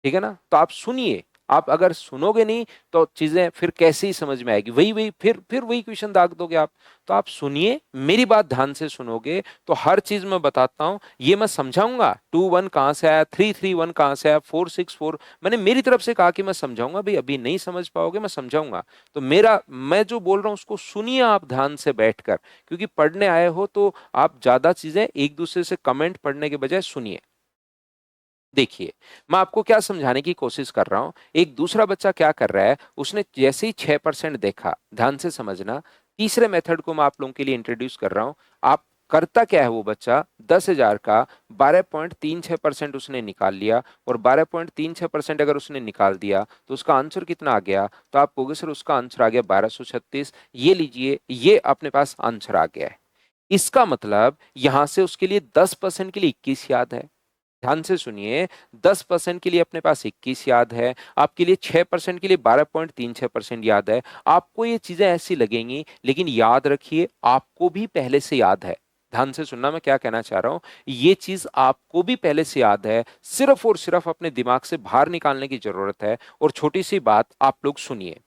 ठीक है ना, तो आप सुनिए। आप अगर सुनोगे नहीं तो चीजें फिर कैसे ही समझ में आएगी, वही वही फिर वही क्वेश्चन दाग दोगे आप। तो आप सुनिए, मेरी बात ध्यान से सुनोगे तो हर चीज मैं बताता हूं, ये मैं समझाऊंगा 2-1 कहां से आया, 3-3-1 कहां से आया, 4-6-4 मैंने मेरी तरफ से कहा कि मैं समझाऊंगा। भाई अभी नहीं समझ पाओगे, मैं समझाऊंगा। तो मेरा मैं जो बोल रहा हूं उसको सुनिए आप ध्यान से बैठकर, क्योंकि पढ़ने आए हो तो आप ज्यादा चीजें एक दूसरे से कमेंट पढ़ने के बजाय सुनिए। देखिए, मैं आपको क्या समझाने की कोशिश कर रहा हूं, एक दूसरा बच्चा क्या कर रहा है, उसने जैसे ही 6% देखा, ध्यान से समझना, तीसरे मेथड को मैं आप लोगों के लिए इंट्रोड्यूस कर रहा हूं। आप करता क्या है, वो बच्चा 10,000 का 12.36% उसने निकाल लिया और 12.36% अगर उसने निकाल दिया तो उसका आंसर कितना आ गया, तो आप कहोगे सर उसका आंसर आ गया 1236। ये लीजिए, ये अपने पास आंसर आ गया है। इसका मतलब यहां से उसके लिए 10% के लिए 21 याद है। ध्यान से सुनिए, 10% के लिए अपने पास 21 याद है, आपके लिए 6% के लिए 12.36% याद है। आपको ये चीजें ऐसी लगेंगी, लेकिन याद रखिए आपको भी पहले से याद है। ध्यान से सुनना मैं क्या कहना चाह रहा हूं, ये चीज आपको भी पहले से याद है, सिर्फ और सिर्फ अपने दिमाग से बाहर निकालने की जरूरत है। और छोटी सी बात आप लोग सुनिए,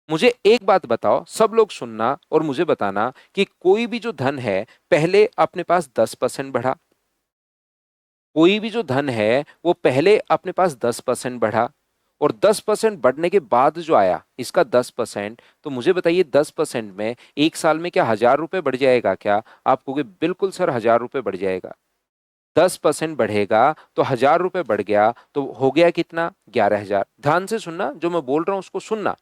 मुझे एक बात बताओ, सब लोग सुनना और मुझे बताना कि कोई भी जो धन है पहले अपने पास 10% बढ़ा, कोई भी जो धन है वो पहले अपने पास 10% बढ़ा और 10% बढ़ने के बाद जो आया इसका 10%। तो मुझे बताइए 10% में एक साल में क्या 1,000 रुपए बढ़ जाएगा क्या? आप कहोगे बिल्कुल सर 1,000 रुपए बढ़ जाएगा। 10% बढ़ेगा तो 1,000 रुपए बढ़ गया, तो हो गया कितना, 11,000। ध्यान से सुनना, जो मैं बोल रहा हूं उसको सुनना,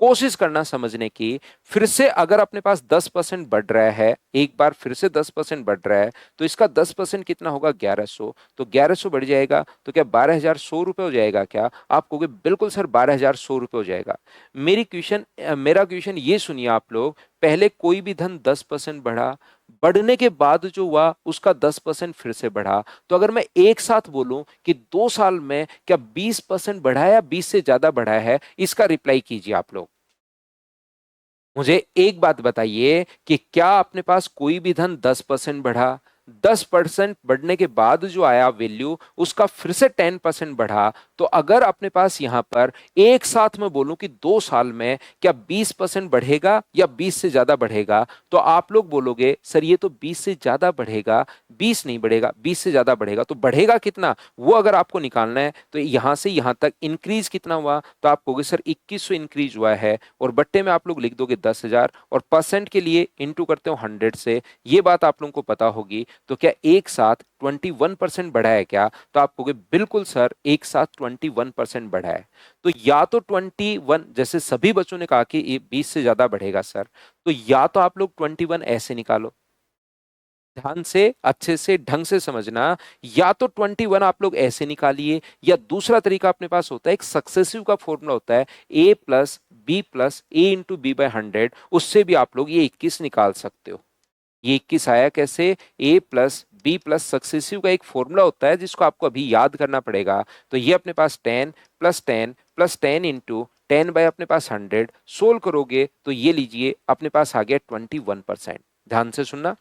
कोशिश करना समझने की। फिर से अगर अपने पास 10% बढ़ रहा है, एक बार फिर से 10% बढ़ रहा है, तो इसका 10% कितना होगा, 1,100। तो 1,100 बढ़ जाएगा तो क्या 12,100 रुपये हो जाएगा क्या? आप कहोगे बिल्कुल सर 12,100 रुपये हो जाएगा। मेरा क्वेश्चन ये सुनिए आप लोग, पहले कोई भी धन 10% बढ़ा, बढ़ने के बाद जो हुआ उसका 10% फिर से बढ़ा। तो अगर मैं एक साथ बोलूं कि 2 साल में क्या 20% बढ़ा है या 20 से ज्यादा बढ़ा है, इसका रिप्लाई कीजिए आप लोग। मुझे एक बात बताइए कि क्या अपने पास कोई भी धन 10% बढ़ा, 10% बढ़ने के बाद जो आया वैल्यू उसका फिर से 10% बढ़ा, तो अगर अपने पास यहां पर एक साथ में बोलूं कि 2 साल में क्या 20% बढ़ेगा या 20 से ज्यादा बढ़ेगा, तो आप लोग बोलोगे सर ये तो 20 से ज्यादा बढ़ेगा, 20 नहीं बढ़ेगा, 20 से ज्यादा बढ़ेगा। तो बढ़ेगा कितना वो अगर आपको निकालना है तो यहां से यहां तक इंक्रीज कितना हुआ, तो आप कहोगे सर 2,100 इंक्रीज हुआ है। और बट्टे में आप लोग लिख दोगे 10,000 और परसेंट के लिए इंटू करते हो 100 से। ये बात आप लोगों को पता होगी। तो क्या एक साथ 21% बढ़ा है क्या? तो आप कहोगे बिल्कुल सर, एक साथ 21% बढ़ा है। तो या तो 21, जैसे सभी बच्चों ने कहा कि ये 20 से ज्यादा बढ़ेगा सर, तो या तो आप लोग 21 ऐसे निकालो, ध्यान से अच्छे से ढंग से समझना। या तो 21 आप लोग ऐसे निकालिए, या दूसरा तरीका अपने पास होता है, एक सक्सेसिव का फॉर्मूला होता है, a plus B plus A into B by 100, उससे भी आप लोग ये 21 निकाल सकते हो। ये 21 आया कैसे? a plus B plus successive का एक फॉर्मूला होता है जिसको आपको अभी याद करना पड़ेगा। तो ये अपने पास 10 प्लस 10 प्लस 10 इंटू 10 बाय अपने पास 100, सोल्व करोगे तो ये लीजिए अपने पास आ गया 21%। ध्यान से सुनना,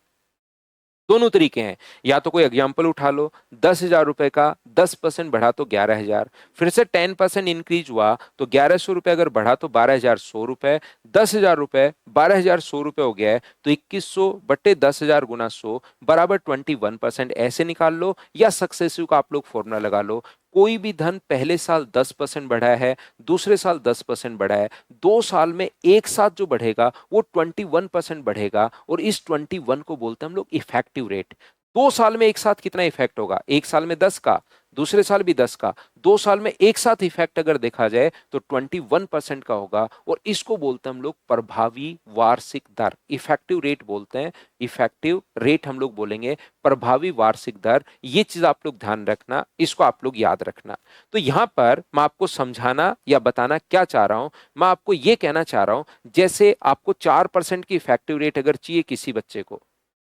दोनों तरीके हैं। या तो कोई एग्जाम्पल उठा लो, 10,000 रुपए का 10% बढ़ा तो 11,000, फिर से 10% इंक्रीज हुआ तो 1100 रुपए अगर बढ़ा तो 12,100 रुपए, 10,000 रुपए 12,100 रुपए हो गया है, तो 2100 बट्टे 10,000 गुना 100 बराबर 21%, ऐसे निकाल लो, या सक्सेसिव का आप लोग फॉर्मूला लगा लो। कोई भी धन पहले साल 10% बढ़ा है, दूसरे साल 10% बढ़ा है, 2 साल में एक साथ जो बढ़ेगा वो 21% बढ़ेगा, और इस 21 को बोलते हैं हम लोग इफेक्टिव रेट। 2 साल में एक साथ कितना इफेक्ट होगा? एक साल में 10 का, दूसरे साल भी 10 का, 2 साल में एक साथ इफेक्ट अगर देखा जाए तो 21% का होगा, और इसको बोलते हैं हम लोग प्रभावी वार्षिक दर, इफेक्टिव रेट बोलते हैं। इफेक्टिव रेट हम लोग बोलेंगे, प्रभावी वार्षिक दर। ये चीज आप लोग ध्यान रखना, इसको आप लोग याद रखना। तो यहां पर मैं आपको समझाना या बताना क्या चाह रहा हूं, मैं आपको ये कहना चाह रहा हूं, जैसे आपको 4% की इफेक्टिव रेट अगर चाहिए किसी बच्चे को,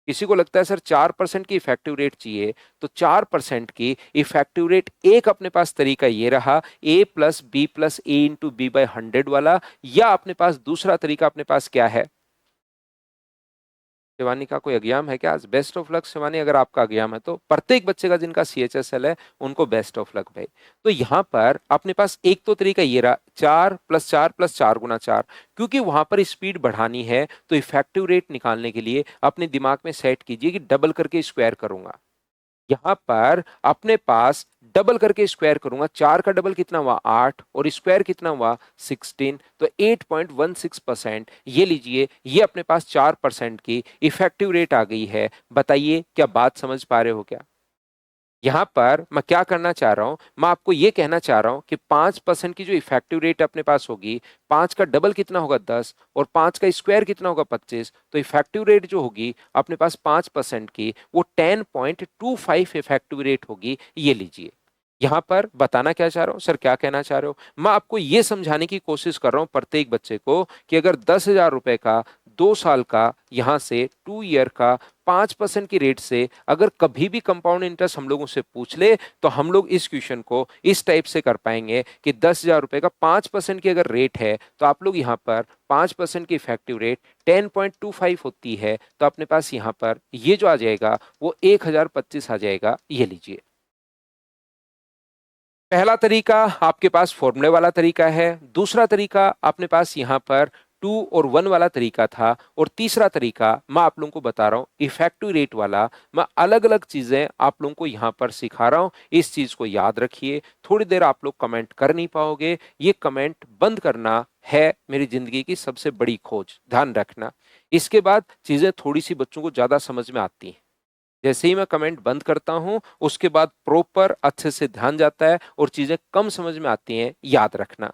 किसी को लगता है सर 4% की इफेक्टिव रेट चाहिए, तो 4% की इफेक्टिव रेट एक अपने पास तरीका ये रहा, a plus B plus A into B by 100 वाला, या अपने पास दूसरा तरीका अपने पास क्या है? शिवानी का कोई एग्जाम है क्या आज? बेस्ट ऑफ लक शिवानी, अगर आपका एग्जाम है तो प्रत्येक बच्चे का जिनका CHSL है उनको बेस्ट ऑफ लक भाई। तो यहां पर अपने पास एक तो तरीका ये रहा, 4 प्लस 4 गुना 4, क्योंकि वहां पर स्पीड बढ़ानी है तो इफेक्टिव रेट निकालने के लिए अपने दिमाग में सेट कीजिए कि डबल करके स्क्वायर करूंगा। यहां पर अपने पास डबल करके स्क्वायर करूंगा, 4 का डबल कितना हुआ? 8, और स्क्वायर कितना हुआ? 16, तो 8.16%। ये लीजिए, ये अपने पास 4% की इफेक्टिव रेट आ गई है। बताइए क्या बात समझ पा रहे हो क्या? यहां पर मैं क्या करना चाह रहा हूं, मैं आपको यह कहना चाह रहा हूं कि 5% की जो इफेक्टिव रेट अपने पास होगी, 5 का डबल कितना होगा? 10, और 5 का स्क्वायर कितना होगा? 25, तो इफेक्टिव रेट जो होगी अपने पास 5% की, वो 10.25 इफेक्टिव रेट होगी। ये लीजिए, यहां पर बताना क्या चाह रहा हूं, सर क्या कहना चाह रहे हो, मैं आपको यह समझाने की कोशिश कर रहा हूं प्रत्येक बच्चे को कि अगर 10,000 रुपए का 2 साल का, यहां से 2 ईयर का 5% की रेट से अगर कभी भी कंपाउंड इंटरेस्ट हम लोगों से पूछ ले, तो हम लोग इस क्वेश्चन को इस टाइप से कर पाएंगे कि 10,000 रुपए का 5% की अगर रेट है, तो आप लोग यहां पर 5% की इफेक्टिव रेट 10.25 होती है, तो अपने पास यहां पर ये जो आ जाएगा वो 1,025 आ जाएगा। ये लीजिए, पहला तरीका आपके पास फॉर्मूले वाला तरीका है, दूसरा तरीका अपने पास यहां पर 2 और 1 वाला तरीका था, और तीसरा तरीका मैं आप लोगों को बता रहा हूं इफेक्टिव रेट वाला। मैं अलग अलग चीजें आप लोगों को यहां पर सिखा रहा हूं, इस चीज को याद रखिए। थोड़ी देर आप लोग कमेंट कर नहीं पाओगे, ये कमेंट बंद करना है मेरी जिंदगी की सबसे बड़ी खोज, ध्यान रखना। इसके बाद चीजें थोड़ी सी बच्चों को ज्यादा समझ में आती हैं। जैसे ही मैं कमेंट बंद करता हूं, उसके बाद प्रॉपर अच्छे से ध्यान जाता है और चीजें कम समझ में आती हैं, याद रखना।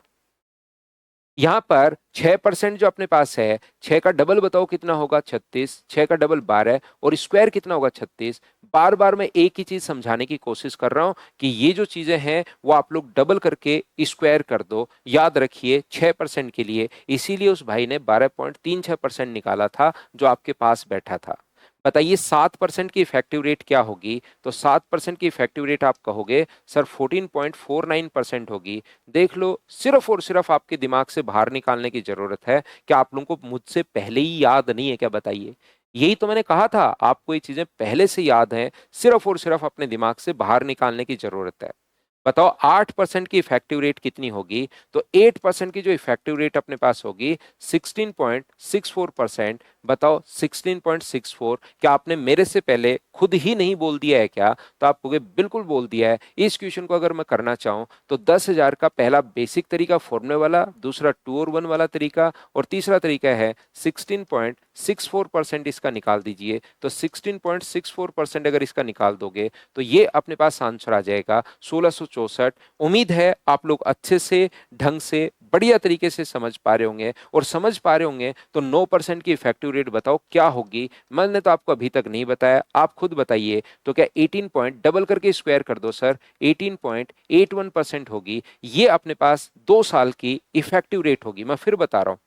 यहां पर 6% जो अपने पास है, 6 का डबल बताओ कितना होगा? 36, 6 का डबल 12, और स्क्वायर कितना होगा? 36। बार बार मैं एक ही चीज समझाने की कोशिश कर रहा हूं कि ये जो चीजें हैं वो आप लोग डबल करके स्क्वायर कर दो। याद रखिए 6% के लिए, इसीलिए उस भाई ने 12.36% निकाला था जो आपके पास बैठा था। बताइए 7% की इफेक्टिव रेट क्या होगी? तो 7% की इफेक्टिव रेट आप कहोगे सर 14.49% होगी। देख लो, सिर्फ और सिर्फ आपके दिमाग से बाहर निकालने की जरूरत है। क्या आप लोगों को मुझसे पहले ही याद नहीं है क्या? बताइए, यही तो मैंने कहा था, आपको ये चीजें पहले से याद हैं, सिर्फ और सिर्फ अपने दिमाग से बाहर निकालने की जरूरत है। बताओ 8% की इफेक्टिव रेट कितनी होगी? तो 8% की जो इफेक्टिव रेट अपने पास होगी 16.64%। बताओ 16.64, क्या आपने मेरे से पहले खुद ही नहीं बोल दिया है क्या? तो आप कहोगे बिल्कुल बोल दिया है। इस क्वेश्चन को अगर मैं करना चाहूँ तो 10,000 का पहला बेसिक तरीका फॉर्मूले वाला, दूसरा 2 और 1 वाला तरीका, और तीसरा तरीका है 16.64% इसका निकाल दीजिए। तो 16.64% अगर इसका निकाल दोगे तो ये अपने पास आंसर आ जाएगा 1664। उम्मीद है आप लोग अच्छे से, ढंग से, बढ़िया तरीके से समझ पा रहे होंगे, और समझ पा रहे होंगे तो 9% की इफेक्टिव रेट बताओ क्या होगी। मैंने तो आपको अभी तक नहीं बताया, आप खुद बताइए। तो क्या 18 पॉइंट डबल करके स्क्वायर कर दो सर, 18.81% होगी। ये अपने पास 2 साल की इफेक्टिव रेट होगी। मैं फिर बता रहा हूं,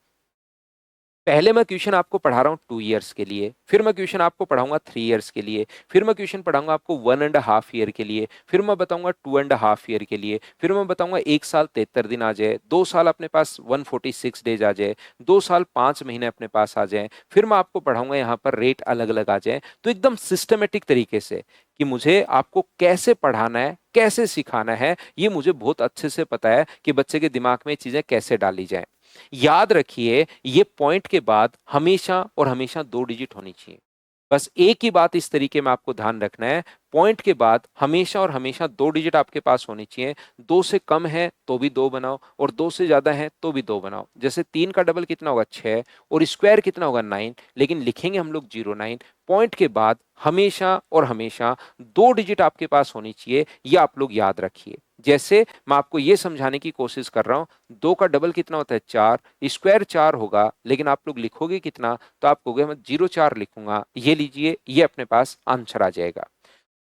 पहले मैं क्वेश्चन आपको पढ़ा रहा हूँ 2 ईयर्स के लिए, फिर मैं क्वेश्चन आपको पढ़ाऊंगा 3 ईयर्स के लिए, फिर मैं क्वेश्चन पढ़ाऊंगा आपको 1.5 ईयर के लिए, फिर मैं बताऊंगा 2.5 ईयर के लिए, फिर मैं बताऊंगा 1 साल 73 दिन आ जाए, 2 साल अपने पास 146 डेज आ जाए, 2 साल 5 महीने अपने पास आ जाए, फिर मैं आपको पढ़ाऊंगा यहाँ पर रेट अलग अलग आ जाए। तो एकदम सिस्टमेटिक तरीके से कि मुझे आपको कैसे पढ़ाना है, कैसे सिखाना है, ये मुझे बहुत अच्छे से पता है कि बच्चे के दिमाग में चीजें कैसे डाली जाए। याद रखिए, ये पॉइंट के बाद हमेशा और हमेशा 2 डिजिट होनी चाहिए। बस एक ही बात इस तरीके में आपको ध्यान रखना है, पॉइंट के बाद हमेशा और हमेशा 2 डिजिट आपके पास होनी चाहिए। 2 से कम है तो भी 2 बनाओ, और 2 से ज्यादा है तो भी 2 बनाओ। जैसे 3 का डबल कितना होगा 6, और स्क्वायर कितना होगा 9, लेकिन लिखेंगे हम लोग 09। पॉइंट के बाद हमेशा और हमेशा 2 डिजिट आपके पास होनी चाहिए, यह आप लोग याद रखिए। जैसे मैं आपको यह समझाने की कोशिश कर रहा हूं, 2 का डबल कितना होता है 4, स्क्वायर 4 होगा, लेकिन आप लोग लिखोगे कितना? तो आप कहोगे मैं 04 लिखूंगा। ये लीजिए, ये अपने पास आंसर आ जाएगा।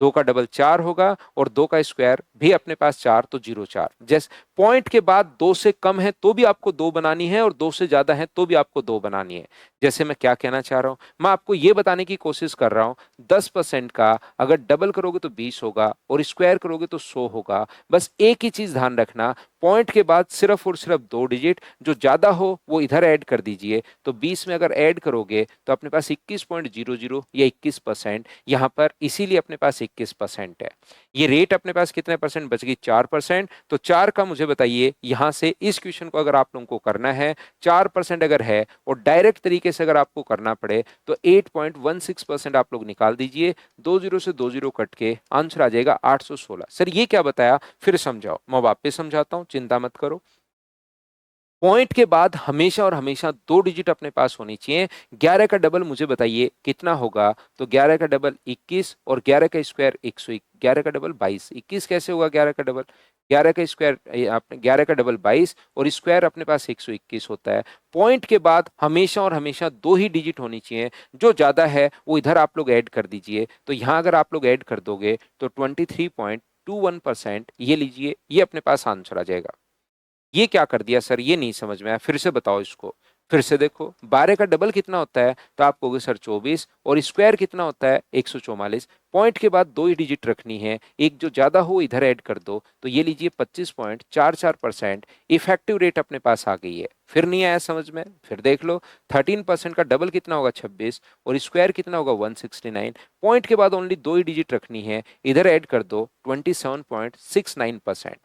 2 का डबल 4 होगा, और 2 का स्क्वायर भी अपने पास 4, तो 04। जैसे पॉइंट के बाद 2 से कम है तो भी आपको 2 बनानी है, और 2 से ज्यादा है तो भी आपको 2 बनानी है। जैसे मैं क्या कहना चाह रहा हूं, मैं आपको यह बताने की कोशिश कर रहा हूं, 10% का अगर डबल करोगे तो 20 होगा, और स्क्वायर करोगे तो 100 होगा। बस एक ही चीज ध्यान रखना, पॉइंट के बाद सिर्फ और सिर्फ 2 डिजिट, जो ज्यादा हो वो इधर ऐड कर दीजिए। तो 20 में अगर ऐड करोगे तो अपने पास 21.00 या 21% यहां पर, इसीलिए अपने पास 21% है। ये रेट अपने पास कितने परसेंट बच गई? 4%। तो 4 का मुझे बताइए, यहां से इस क्वेश्चन को अगर आप लोगों को करना है 4% अगर है, और डायरेक्ट तरीके से अगर आपको करना पड़े तो 8.16% आप लोग निकाल दीजिए। 20 से 20 कट के आंसर आ जाएगा 816। सर ये क्या बताया, फिर समझाओ। मैं वापस समझाता हूं, चिंता मत करो। पॉइंट के बाद हमेशा और हमेशा 2 डिजिट अपने पास होनी चाहिए। 11 का डबल मुझे बताइए कितना होगा? तो 11 का डबल 21, और 11 का स्क्वायर 101। 11 का डबल 22। 21 कैसे होगा 11 का डबल? 11 का स्क्वायर, आपने 11 का डबल 22, और स्क्वायर अपने पास 121 होता है। पॉइंट के बाद हमेशा और हमेशा 2 ही डिजिट होनी चाहिए, जो ज्यादा है वो इधर आप लोग ऐड कर दीजिए। तो यहां अगर आप लोग ऐड कर दोगे तो 23.21%, ये लीजिए, ये अपने पास आंसर आ जाएगा। ये क्या कर दिया सर, ये नहीं समझ में आया, फिर से बताओ इसको। फिर से देखो, 12 का डबल कितना होता है? तो आप कहोगे सर 24, और स्क्वायर कितना होता है? 144। पॉइंट के बाद 2 ही डिजिट रखनी है, एक जो ज्यादा हो इधर ऐड कर दो। तो ये लीजिए 25.44%, इफेक्टिव रेट अपने पास आ गई है। फिर नहीं आया समझ में? फिर देख लो, 13% का डबल कितना होगा? 26, और स्क्वायर कितना होगा? 169। पॉइंट के बाद ओनली 2 ही डिजिट रखनी है, इधर ऐड कर दो, 27.69%।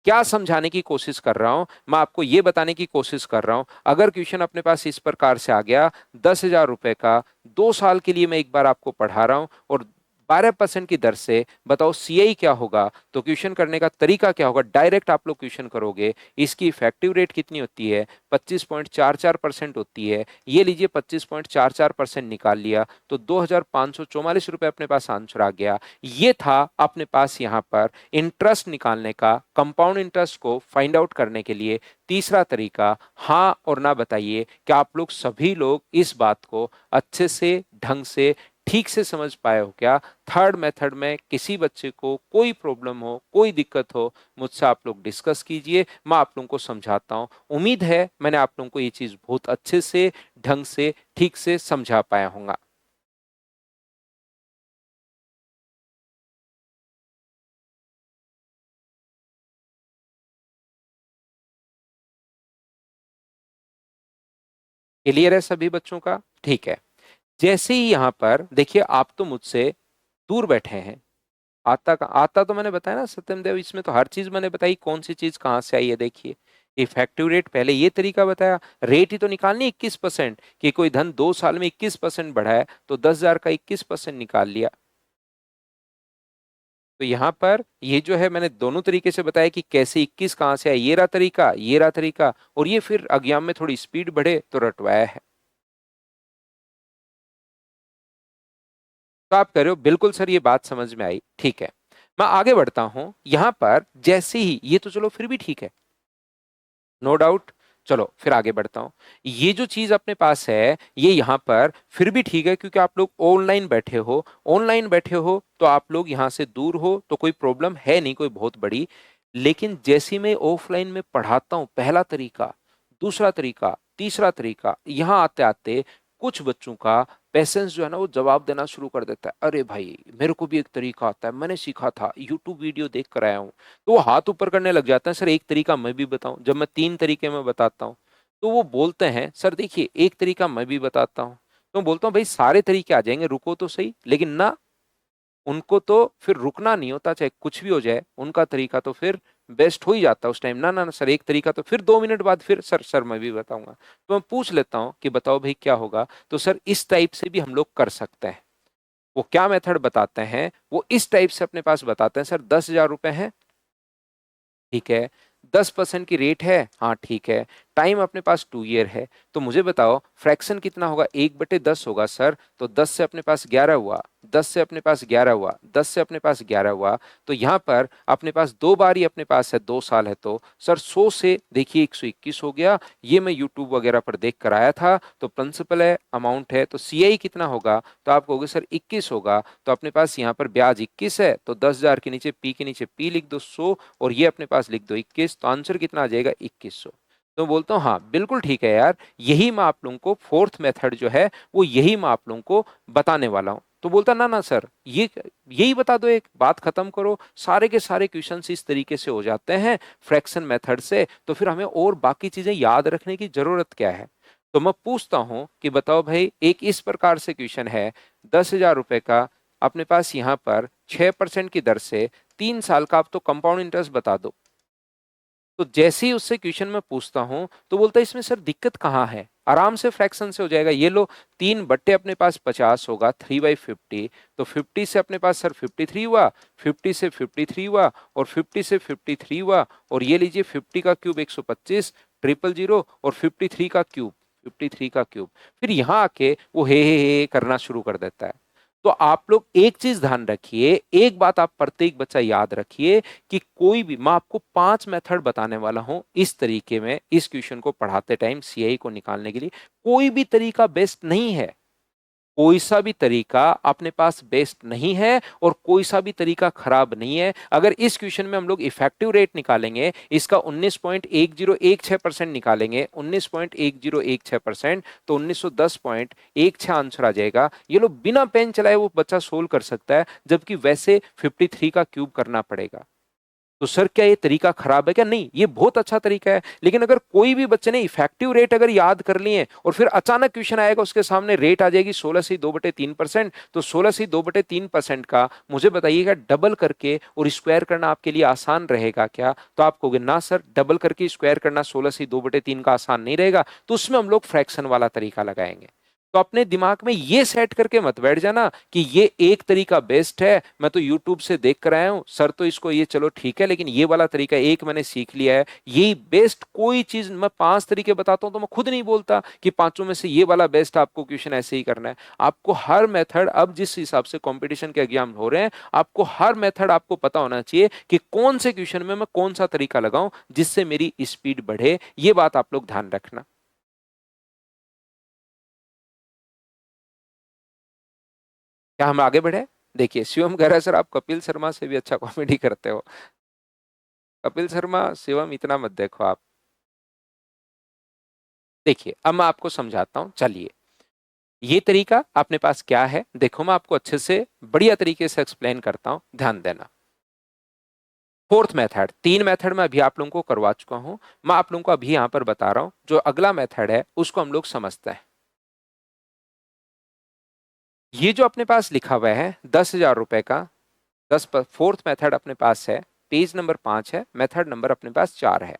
क्या समझाने की कोशिश कर रहा हूं? मैं आपको यह बताने की कोशिश कर रहा हूं, अगर क्वेश्चन अपने पास इस प्रकार से आ गया, 10,000 रुपए का 2 साल के लिए मैं एक बार आपको पढ़ा रहा हूं, और 12% की दर से बताओ सीआई क्या होगा? तो क्वेश्चन करने का तरीका क्या होगा? डायरेक्ट आप लोग क्वेश्चन करोगे। इसकी इफेक्टिव रेट कितनी होती है? 25.44% होती है। ये लीजिए, 25.44% निकाल लिया, तो 2,544 रुपए अपने पास आंसर आ गया। ये था अपने पास यहाँ पर इंटरेस्ट निकालने का, कंपाउंड इंटरेस्ट को फाइंड आउट करने के लिए तीसरा तरीका। हाँ और ना बताइए, क्या आप लोग सभी लोग इस बात को अच्छे से, ढंग से, ठीक से समझ पाए हो क्या? थर्ड मेथड में किसी बच्चे को कोई प्रॉब्लम हो, कोई दिक्कत हो, मुझसे आप लोग डिस्कस कीजिए, मैं आप लोगों को समझाता हूं। उम्मीद है मैंने आप लोगों को ये चीज बहुत अच्छे से, ढंग से, ठीक से समझा पाया होगा। क्लियर है सभी बच्चों का? ठीक है। जैसे ही यहां पर देखिए, आप तो मुझसे दूर बैठे हैं। आता तो मैंने बताया ना सत्यम देव, इसमें तो हर चीज मैंने बताई, कौन सी चीज कहां से आई है। देखिए, इफेक्टिव रेट पहले ये तरीका बताया, रेट ही तो निकालनी 21%, कि कोई धन 2 साल में 21% बढ़ा है, तो 10,000 का 21% निकाल लिया। तो यहाँ पर ये जो है मैंने दोनों तरीके से बताया कि कैसे 21 कहाँ से आया, ये रहा तरीका, ये रहा तरीका, और ये फिर एग्जाम में थोड़ी स्पीड बढ़े तो रटवाया है। तो आप कह रहे हो बिल्कुल सर ये बात समझ में आई, ठीक है। मैं आगे बढ़ता हूं, यहां पर जैसे ही ये तो चलो फिर भी ठीक है, नो डाउट। चलो फिर आगे बढ़ता हूं, ये जो चीज अपने पास है ये यहां पर फिर भी ठीक है, क्योंकि आप लोग ऑनलाइन बैठे हो, ऑनलाइन बैठे हो तो आप लोग यहां से दूर हो तो कोई प्रॉब्लम है नहीं कोई बहुत बड़ी। लेकिन जैसे मैं ऑफलाइन में पढ़ाता हूं, पहला तरीका, दूसरा तरीका, तीसरा तरीका, यहां आते आते कुछ बच्चों का पेशेंस जो है ना वो जवाब देना शुरू कर देता है, अरे भाई मेरे को भी एक तरीका आता है, मैंने सीखा था, यूट्यूब वीडियो देख कर आया हूँ। तो वो हाथ ऊपर करने लग जाते हैं, सर एक तरीका मैं भी बताऊं। जब मैं 3 तरीके में बताता हूँ तो वो बोलते हैं सर देखिए एक तरीका मैं भी बताता हूँ। तो मैं बोलता हूँ भाई सारे तरीके आ जाएंगे, रुको तो सही। लेकिन ना, उनको तो फिर रुकना नहीं होता, चाहे कुछ भी हो जाए उनका तरीका तो फिर बेस्ट हो ही जाता है उस टाइम। ना ना ना सर एक तरीका, तो फिर 2 मिनट बाद फिर सर सर मैं भी बताऊंगा। तो मैं पूछ लेता हूँ कि बताओ भाई क्या होगा। तो सर इस टाइप से भी हम लोग कर सकते हैं। वो क्या मेथड बताते हैं, वो इस टाइप से अपने पास बताते हैं, सर 10,000 रुपए है, ठीक है, 10% की रेट है, हाँ ठीक है, टाइम अपने पास 2 ईयर है। तो मुझे बताओ फ्रैक्शन कितना होगा, 1/10 होगा सर। तो 10 से अपने पास 11 हुआ, 10 से अपने पास 11 हुआ, 10 से अपने पास 11 हुआ। तो यहाँ पर अपने पास 2 बार ही अपने पास है, 2 साल है, तो सर 100 से देखिए 121 हो गया। ये मैं यूट्यूब वगैरह पर देख कर आया था। तो प्रिंसिपल है, अमाउंट है, तो सीआई कितना होगा, तो आप कहोगे सर 21 होगा। तो अपने पास यहाँ पर ब्याज 21 है, तो 10,000 के नीचे पी के नीचे पी लिख दो 100, और ये अपने पास लिख दो 21। तो आंसर कितना आ जाएगा, 2100। तो बोलता हूँ हाँ बिल्कुल ठीक है यार, यही मैं आप लोगों को फोर्थ मेथड जो है वो यही मैं आप लोगों को बताने वाला हूँ। तो बोलता ना ना सर ये यही बता दो, एक बात खत्म करो, सारे के सारे क्वेश्चंस इस तरीके से हो जाते हैं फ्रैक्शन मेथड से, तो फिर हमें और बाकी चीजें याद रखने की जरूरत क्या है। तो मैं पूछता हूं कि बताओ भाई, एक इस प्रकार से क्वेश्चन है, 10,000 रुपए का, अपने पास यहाँ पर 6% की दर से 3 साल का, आप तो कंपाउंड इंटरेस्ट बता दो। तो जैसे ही उससे क्वेश्चन में पूछता हूं तो बोलता है इसमें सर दिक्कत कहाँ है, आराम से फ्रैक्शन से हो जाएगा, ये लो 3/, अपने पास 50 होगा, 3/50। तो 50 से अपने पास सर 53 हुआ, 50 से 53 हुआ, और 50 से 53 हुआ, और ये लीजिए 50 का क्यूब 125, 000, और 53 का क्यूब, 53 का क्यूब। फिर यहाँ आके वो हे करना शुरू कर देता है। तो आप लोग एक चीज ध्यान रखिए, एक बात आप प्रत्येक बच्चा याद रखिए, कि कोई भी, मैं आपको 5 मेथड बताने वाला हूं इस तरीके में, इस क्वेश्चन को पढ़ाते टाइम सीआई को निकालने के लिए। कोई भी तरीका बेस्ट नहीं है, कोई सा भी तरीका अपने पास बेस्ट नहीं है, और कोई सा भी तरीका खराब नहीं है। अगर इस क्वेश्चन में हम लोग इफेक्टिव रेट निकालेंगे, इसका 19.1016% निकालेंगे, 19.1016%, तो 1910.16 आंसर आ जाएगा। ये लोग बिना पेन चलाए वो बच्चा सोल्व कर सकता है, जबकि वैसे 53 का क्यूब करना पड़ेगा। तो सर क्या ये तरीका खराब है क्या, नहीं ये बहुत अच्छा तरीका है। लेकिन अगर कोई भी बच्चे ने इफेक्टिव रेट अगर याद कर लिए और फिर अचानक क्वेश्चन आएगा, उसके सामने रेट आ जाएगी 16 से 2/3%, तो 16 से 2/3% का मुझे बताइएगा डबल करके और स्क्वायर करना आपके लिए आसान रहेगा क्या। तो आप कहोगे ना सर डबल करके स्क्वायर करना 16 से 2/3 का आसान नहीं रहेगा, तो उसमें हम लोग फ्रैक्शन वाला तरीका लगाएंगे। तो अपने दिमाग में ये सेट करके मत बैठ जाना कि ये एक तरीका बेस्ट है, मैं तो यूट्यूब से देख कर आया हूं सर, तो इसको ये चलो ठीक है, लेकिन ये वाला तरीका एक मैंने सीख लिया है, यही बेस्ट। कोई चीज मैं 5 तरीके बताता हूं तो मैं खुद नहीं बोलता कि पांचों में से ये वाला बेस्ट, आपको क्वेश्चन ऐसे ही करना है। आपको हर मेथड, अब जिस हिसाब से कंपटीशन के एग्जाम हो रहे हैं, आपको हर मेथड आपको पता होना चाहिए कि कौन से क्वेश्चन में मैं कौन सा तरीका लगाऊं जिससे मेरी स्पीड बढ़े। ये बात आप लोग ध्यान रखना। क्या हम आगे बढ़े? देखिए शिवम कह रहा है सर आप कपिल शर्मा से भी अच्छा कॉमेडी करते हो। कपिल शर्मा शिवम इतना मत देखो आप। देखिए अब मैं आपको समझाता हूं, चलिए। ये तरीका अपने पास क्या है, देखो मैं आपको अच्छे से बढ़िया तरीके से एक्सप्लेन करता हूं, ध्यान देना। फोर्थ मेथड, 3 मेथड मैं अभी आप लोगों को करवा चुका हूं, मैं आप लोगों को अभी यहां पर बता रहा हूं, जो अगला मेथड है उसको हम लोग समझते हैं। ये जो अपने पास लिखा हुआ है 10,000 रुपए का, फोर्थ मेथड अपने पास है, पेज नंबर 5 है, मेथड नंबर अपने पास 4 है।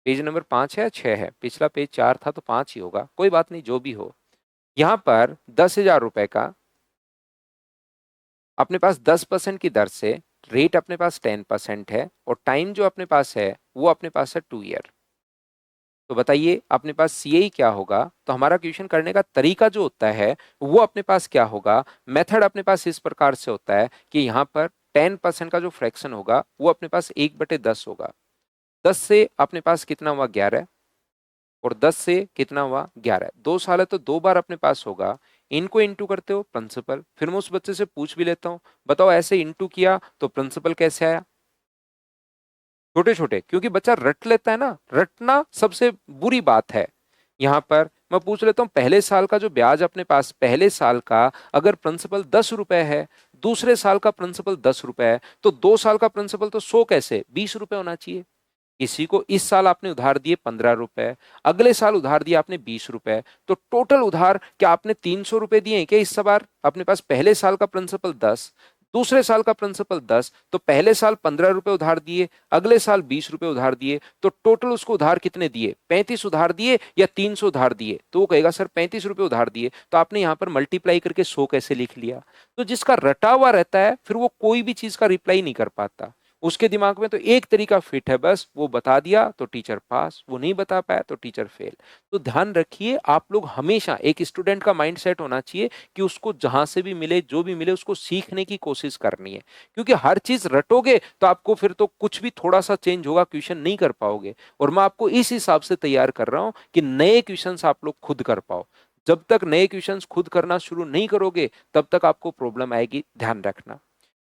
पेज नंबर 5 है या 6 है, पिछला पेज 4 था तो 5 ही होगा, कोई बात नहीं जो भी हो। यहां पर 10,000 रुपए का अपने पास 10% की दर से, रेट अपने पास 10% है और टाइम जो अपने पास है वो अपने पास है 2 ईयर। तो बताइए अपने पास सीए क्या होगा। तो हमारा क्वेश्चन करने का तरीका जो होता है वो अपने पास क्या होगा, मेथड अपने पास इस प्रकार से होता है कि यहाँ पर 10% का जो फ्रैक्शन होगा वो अपने पास 1/10 होगा। 10 से अपने पास कितना हुआ 11, और 10 से कितना हुआ 11। 2 साल है तो 2 बार अपने पास होगा। इनको इंटू करते हो प्रिंसिपल। फिर मैं उस बच्चे से पूछ भी लेता हूँ, बताओ ऐसे इंटू किया तो प्रिंसिपल कैसे आया। छोटे छोटे, क्योंकि बच्चा रट लेता है ना, रटना सबसे बुरी बात है। यहां पर मैं पूछ लेता हूं पहले साल का जो ब्याज अपने पास, पहले साल का अगर प्रिंसिपल 10 रुपए है, दूसरे साल का प्रिंसिपल 10 रुपए है, तो 2 साल का प्रिंसिपल तो 100 कैसे 20 रुपए होना चाहिए। किसी को इस साल आपने उधार दिए 15 रुपए, अगले साल उधार दिया आपने 20 रुपए, तो टोटल उधार क्या आपने 300 रुपए दिए हैं क्या इस बार। अपने पास पहले साल का प्रिंसिपल 10, दूसरे साल का प्रिंसिपल 10, तो पहले साल 15 रुपए उधार दिए, अगले साल 20 रुपए उधार दिए, तो टोटल उसको उधार कितने दिए 35 उधार दिए या 300 उधार दिए। तो वो कहेगा सर 35 रुपए उधार दिए। तो आपने यहां पर मल्टीप्लाई करके 100 कैसे लिख लिया। तो जिसका रटा हुआ रहता है फिर वो कोई भी चीज का रिप्लाई नहीं कर पाता। उसके दिमाग में तो एक तरीका फिट है, बस वो बता दिया तो टीचर पास, वो नहीं बता पाया तो टीचर फेल। तो ध्यान रखिए आप लोग हमेशा, एक स्टूडेंट का माइंड सेट होना चाहिए कि उसको जहां से भी मिले जो भी मिले उसको सीखने की कोशिश करनी है। क्योंकि हर चीज रटोगे तो आपको फिर तो कुछ भी थोड़ा सा चेंज होगा क्वेश्चन नहीं कर पाओगे। और मैं आपको इस हिसाब से तैयार कर रहा हूं कि नए क्वेश्चंस आप लोग खुद कर पाओ। जब तक नए क्वेश्चंस खुद करना शुरू नहीं करोगे तब तक आपको प्रॉब्लम आएगी, ध्यान रखना।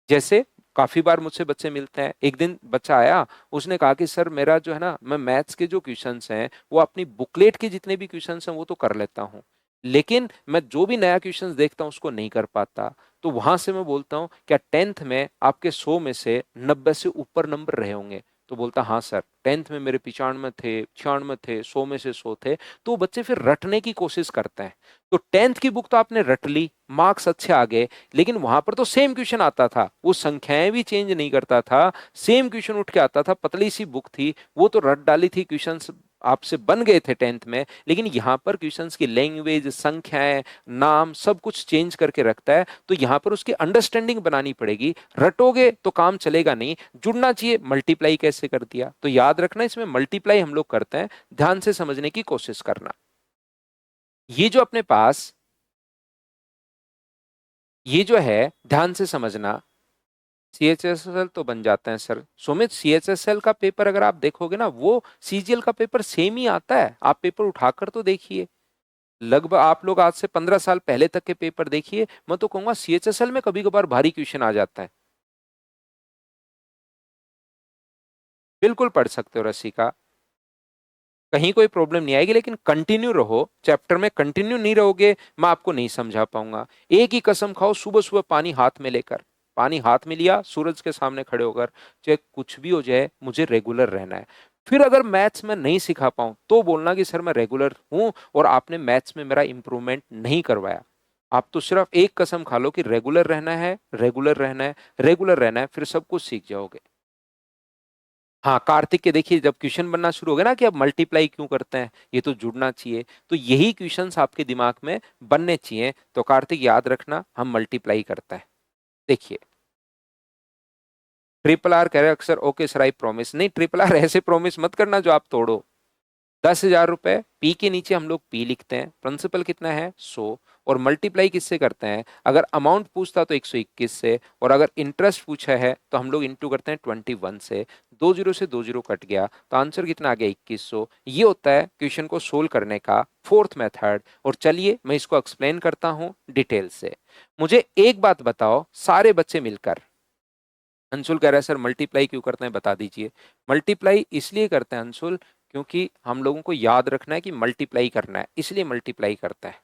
जैसे काफी बार मुझसे बच्चे मिलते हैं, एक दिन बच्चा आया, उसने कहा कि सर मेरा जो है ना, मैं मैथ्स के जो क्वेश्चंस हैं वो अपनी बुकलेट के जितने भी क्वेश्चंस हैं वो तो कर लेता हूँ, लेकिन मैं जो भी नया क्वेश्चंस देखता हूँ उसको नहीं कर पाता। तो वहां से मैं बोलता हूँ क्या 10th में आपके 100 में से 90 से ऊपर नंबर रहे होंगे। तो बोलता हाँ सर 10th में मेरे 95 थे, 96 थे, 100 में से 100 थे। तो बच्चे फिर रटने की कोशिश करते हैं। तो 10th की बुक तो आपने रट ली, मार्क्स अच्छे आ गए, लेकिन वहां पर तो सेम क्वेश्चन आता था, वो संख्याएं भी चेंज नहीं करता था, सेम क्वेश्चन उठ के आता था, पतली सी बुक थी, वो तो रट डाली थी, क्वेश्चंस आपसे बन गए थे 10th में। लेकिन यहाँ पर क्वेश्चंस की लैंग्वेज, संख्याएं, नाम सब कुछ चेंज करके रखता है। तो यहाँ पर उसकी अंडरस्टैंडिंग बनानी पड़ेगी। रटोगे तो काम चलेगा नहीं। जुड़ना चाहिए, मल्टीप्लाई कैसे कर दिया। तो याद रखना इसमें मल्टीप्लाई हम लोग करते हैं, ध्यान से समझने की कोशिश करना। ये जो अपने पास, ये जो है ध्यान से समझना, सीएचएसएल तो बन जाते हैं सर। सुमित सीएचएसएल का पेपर अगर आप देखोगे ना वो सीजीएल का पेपर सेम ही आता है, आप पेपर उठाकर तो देखिए। लगभग आप लोग आज से 15 साल पहले तक के पेपर देखिए, मैं तो कहूंगा सीएचएसएल में कभी कभार भारी क्वेश्चन आ जाता है। बिल्कुल पढ़ सकते हो रसिका, कहीं कोई प्रॉब्लम नहीं आएगी, लेकिन कंटिन्यू रहो चैप्टर में। कंटिन्यू नहीं रहोगे मैं आपको नहीं समझा पाऊंगा। एक ही कसम खाओ, सुबह सुबह पानी हाथ में लेकर, पानी हाथ में लिया, सूरज के सामने खड़े होकर, चाहे कुछ भी हो जाए मुझे रेगुलर रहना है। फिर अगर मैथ्स में नहीं सिखा पाऊं तो बोलना कि सर मैं रेगुलर हूं और आपने मैथ्स में मेरा इंप्रूवमेंट नहीं करवाया। आप तो सिर्फ एक कसम खा लो कि रेगुलर रहना है, रेगुलर रहना है, रेगुलर रहना है, फिर सब कुछ सीख जाओगे। हाँ कार्तिक के देखिए जब क्वेश्चन बनना शुरू हो गया ना कि अब मल्टीप्लाई क्यों करते हैं, ये तो जुड़ना चाहिए। तो यही क्वेश्चंस आपके दिमाग में बनने चाहिए। तो कार्तिक याद रखना हम मल्टीप्लाई करते हैं। देखिए ट्रिपल आर कह रहे हैं अक्सर, ओके सर आई प्रॉमिस। नहीं ट्रिपल आर ऐसे प्रॉमिस मत करना जो आप तोड़ो। 10,000 रुपए, पी के नीचे हम लोग पी लिखते हैं, प्रिंसिपल कितना है 100, और मल्टीप्लाई किससे करते हैं, अगर अमाउंट पूछता तो 121 से, और अगर इंटरेस्ट पूछा है तो हम लोग इंटू करते हैं 21 से। 2 जीरो से 2 जीरो कट गया तो आंसर कितना आ गया 2100। ये होता है क्वेश्चन को सोल्व करने का फोर्थ मेथड। और चलिए मैं इसको एक्सप्लेन करता हूं डिटेल से। मुझे एक बात बताओ सारे बच्चे मिलकर, अंशुल कह रहा है सर मल्टीप्लाई क्यों करते हैं बता दीजिए। मल्टीप्लाई इसलिए करते हैं अंशुल क्योंकि हम लोगों को याद रखना है कि मल्टीप्लाई करना है, इसलिए मल्टीप्लाई करता है।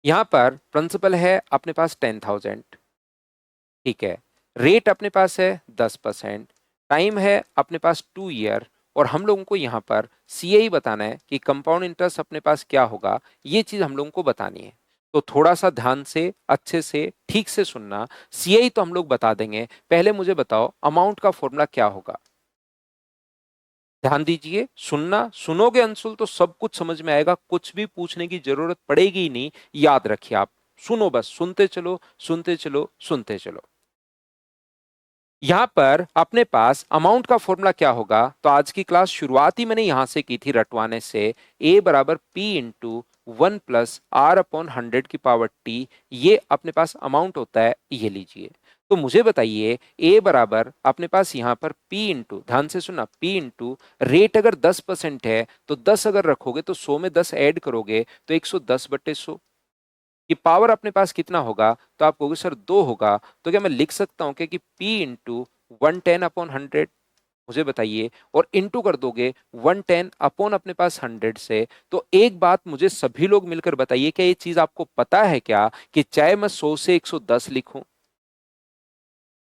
यहां पर प्रिंसिपल है अपने पास 10,000, ठीक है, रेट अपने पास है 10%, टाइम है अपने पास 2 ईयर, और हम लोगों को यहाँ पर सीआई बताना है कि कंपाउंड इंटरेस्ट अपने पास क्या होगा, ये चीज हम लोगों को बतानी है। तो थोड़ा सा ध्यान से अच्छे से ठीक से सुनना। सीआई तो हम लोग बता देंगे, पहले मुझे बताओ अमाउंट का फॉर्मूला क्या होगा। ध्यान दीजिए, सुनना, सुनोगे अंशुल तो सब कुछ समझ में आएगा, कुछ भी पूछने की जरूरत पड़ेगी ही नहीं, याद रखिए आप। सुनो बस, सुनते चलो, सुनते चलो, सुनते चलो। यहां पर अपने पास अमाउंट का फॉर्मूला क्या होगा, तो आज की क्लास शुरुआत ही मैंने यहां से की थी रटवाने से। ए बराबर पी इंटू 1 + R/100 ये अपने पास अमाउंट होता है, ये लीजिए। तो मुझे बताइए ए बराबर अपने पास यहां पर पी इंटू, ध्यान से सुनना, पी इंटू रेट अगर 10% है तो 10 अगर रखोगे तो 100 में 10 ऐड करोगे तो 110/100। कि पावर अपने पास कितना होगा, तो आप कहोगे सर 2 होगा। तो क्या मैं लिख सकता हूं कि P इंटू 110/100, मुझे बताइए, और इंटू कर दोगे 110 अपॉन अपने पास 100 से। तो एक बात मुझे सभी लोग मिलकर बताइए, क्या ये चीज आपको पता है क्या कि चाहे मैं 100 से 110 लिखूं,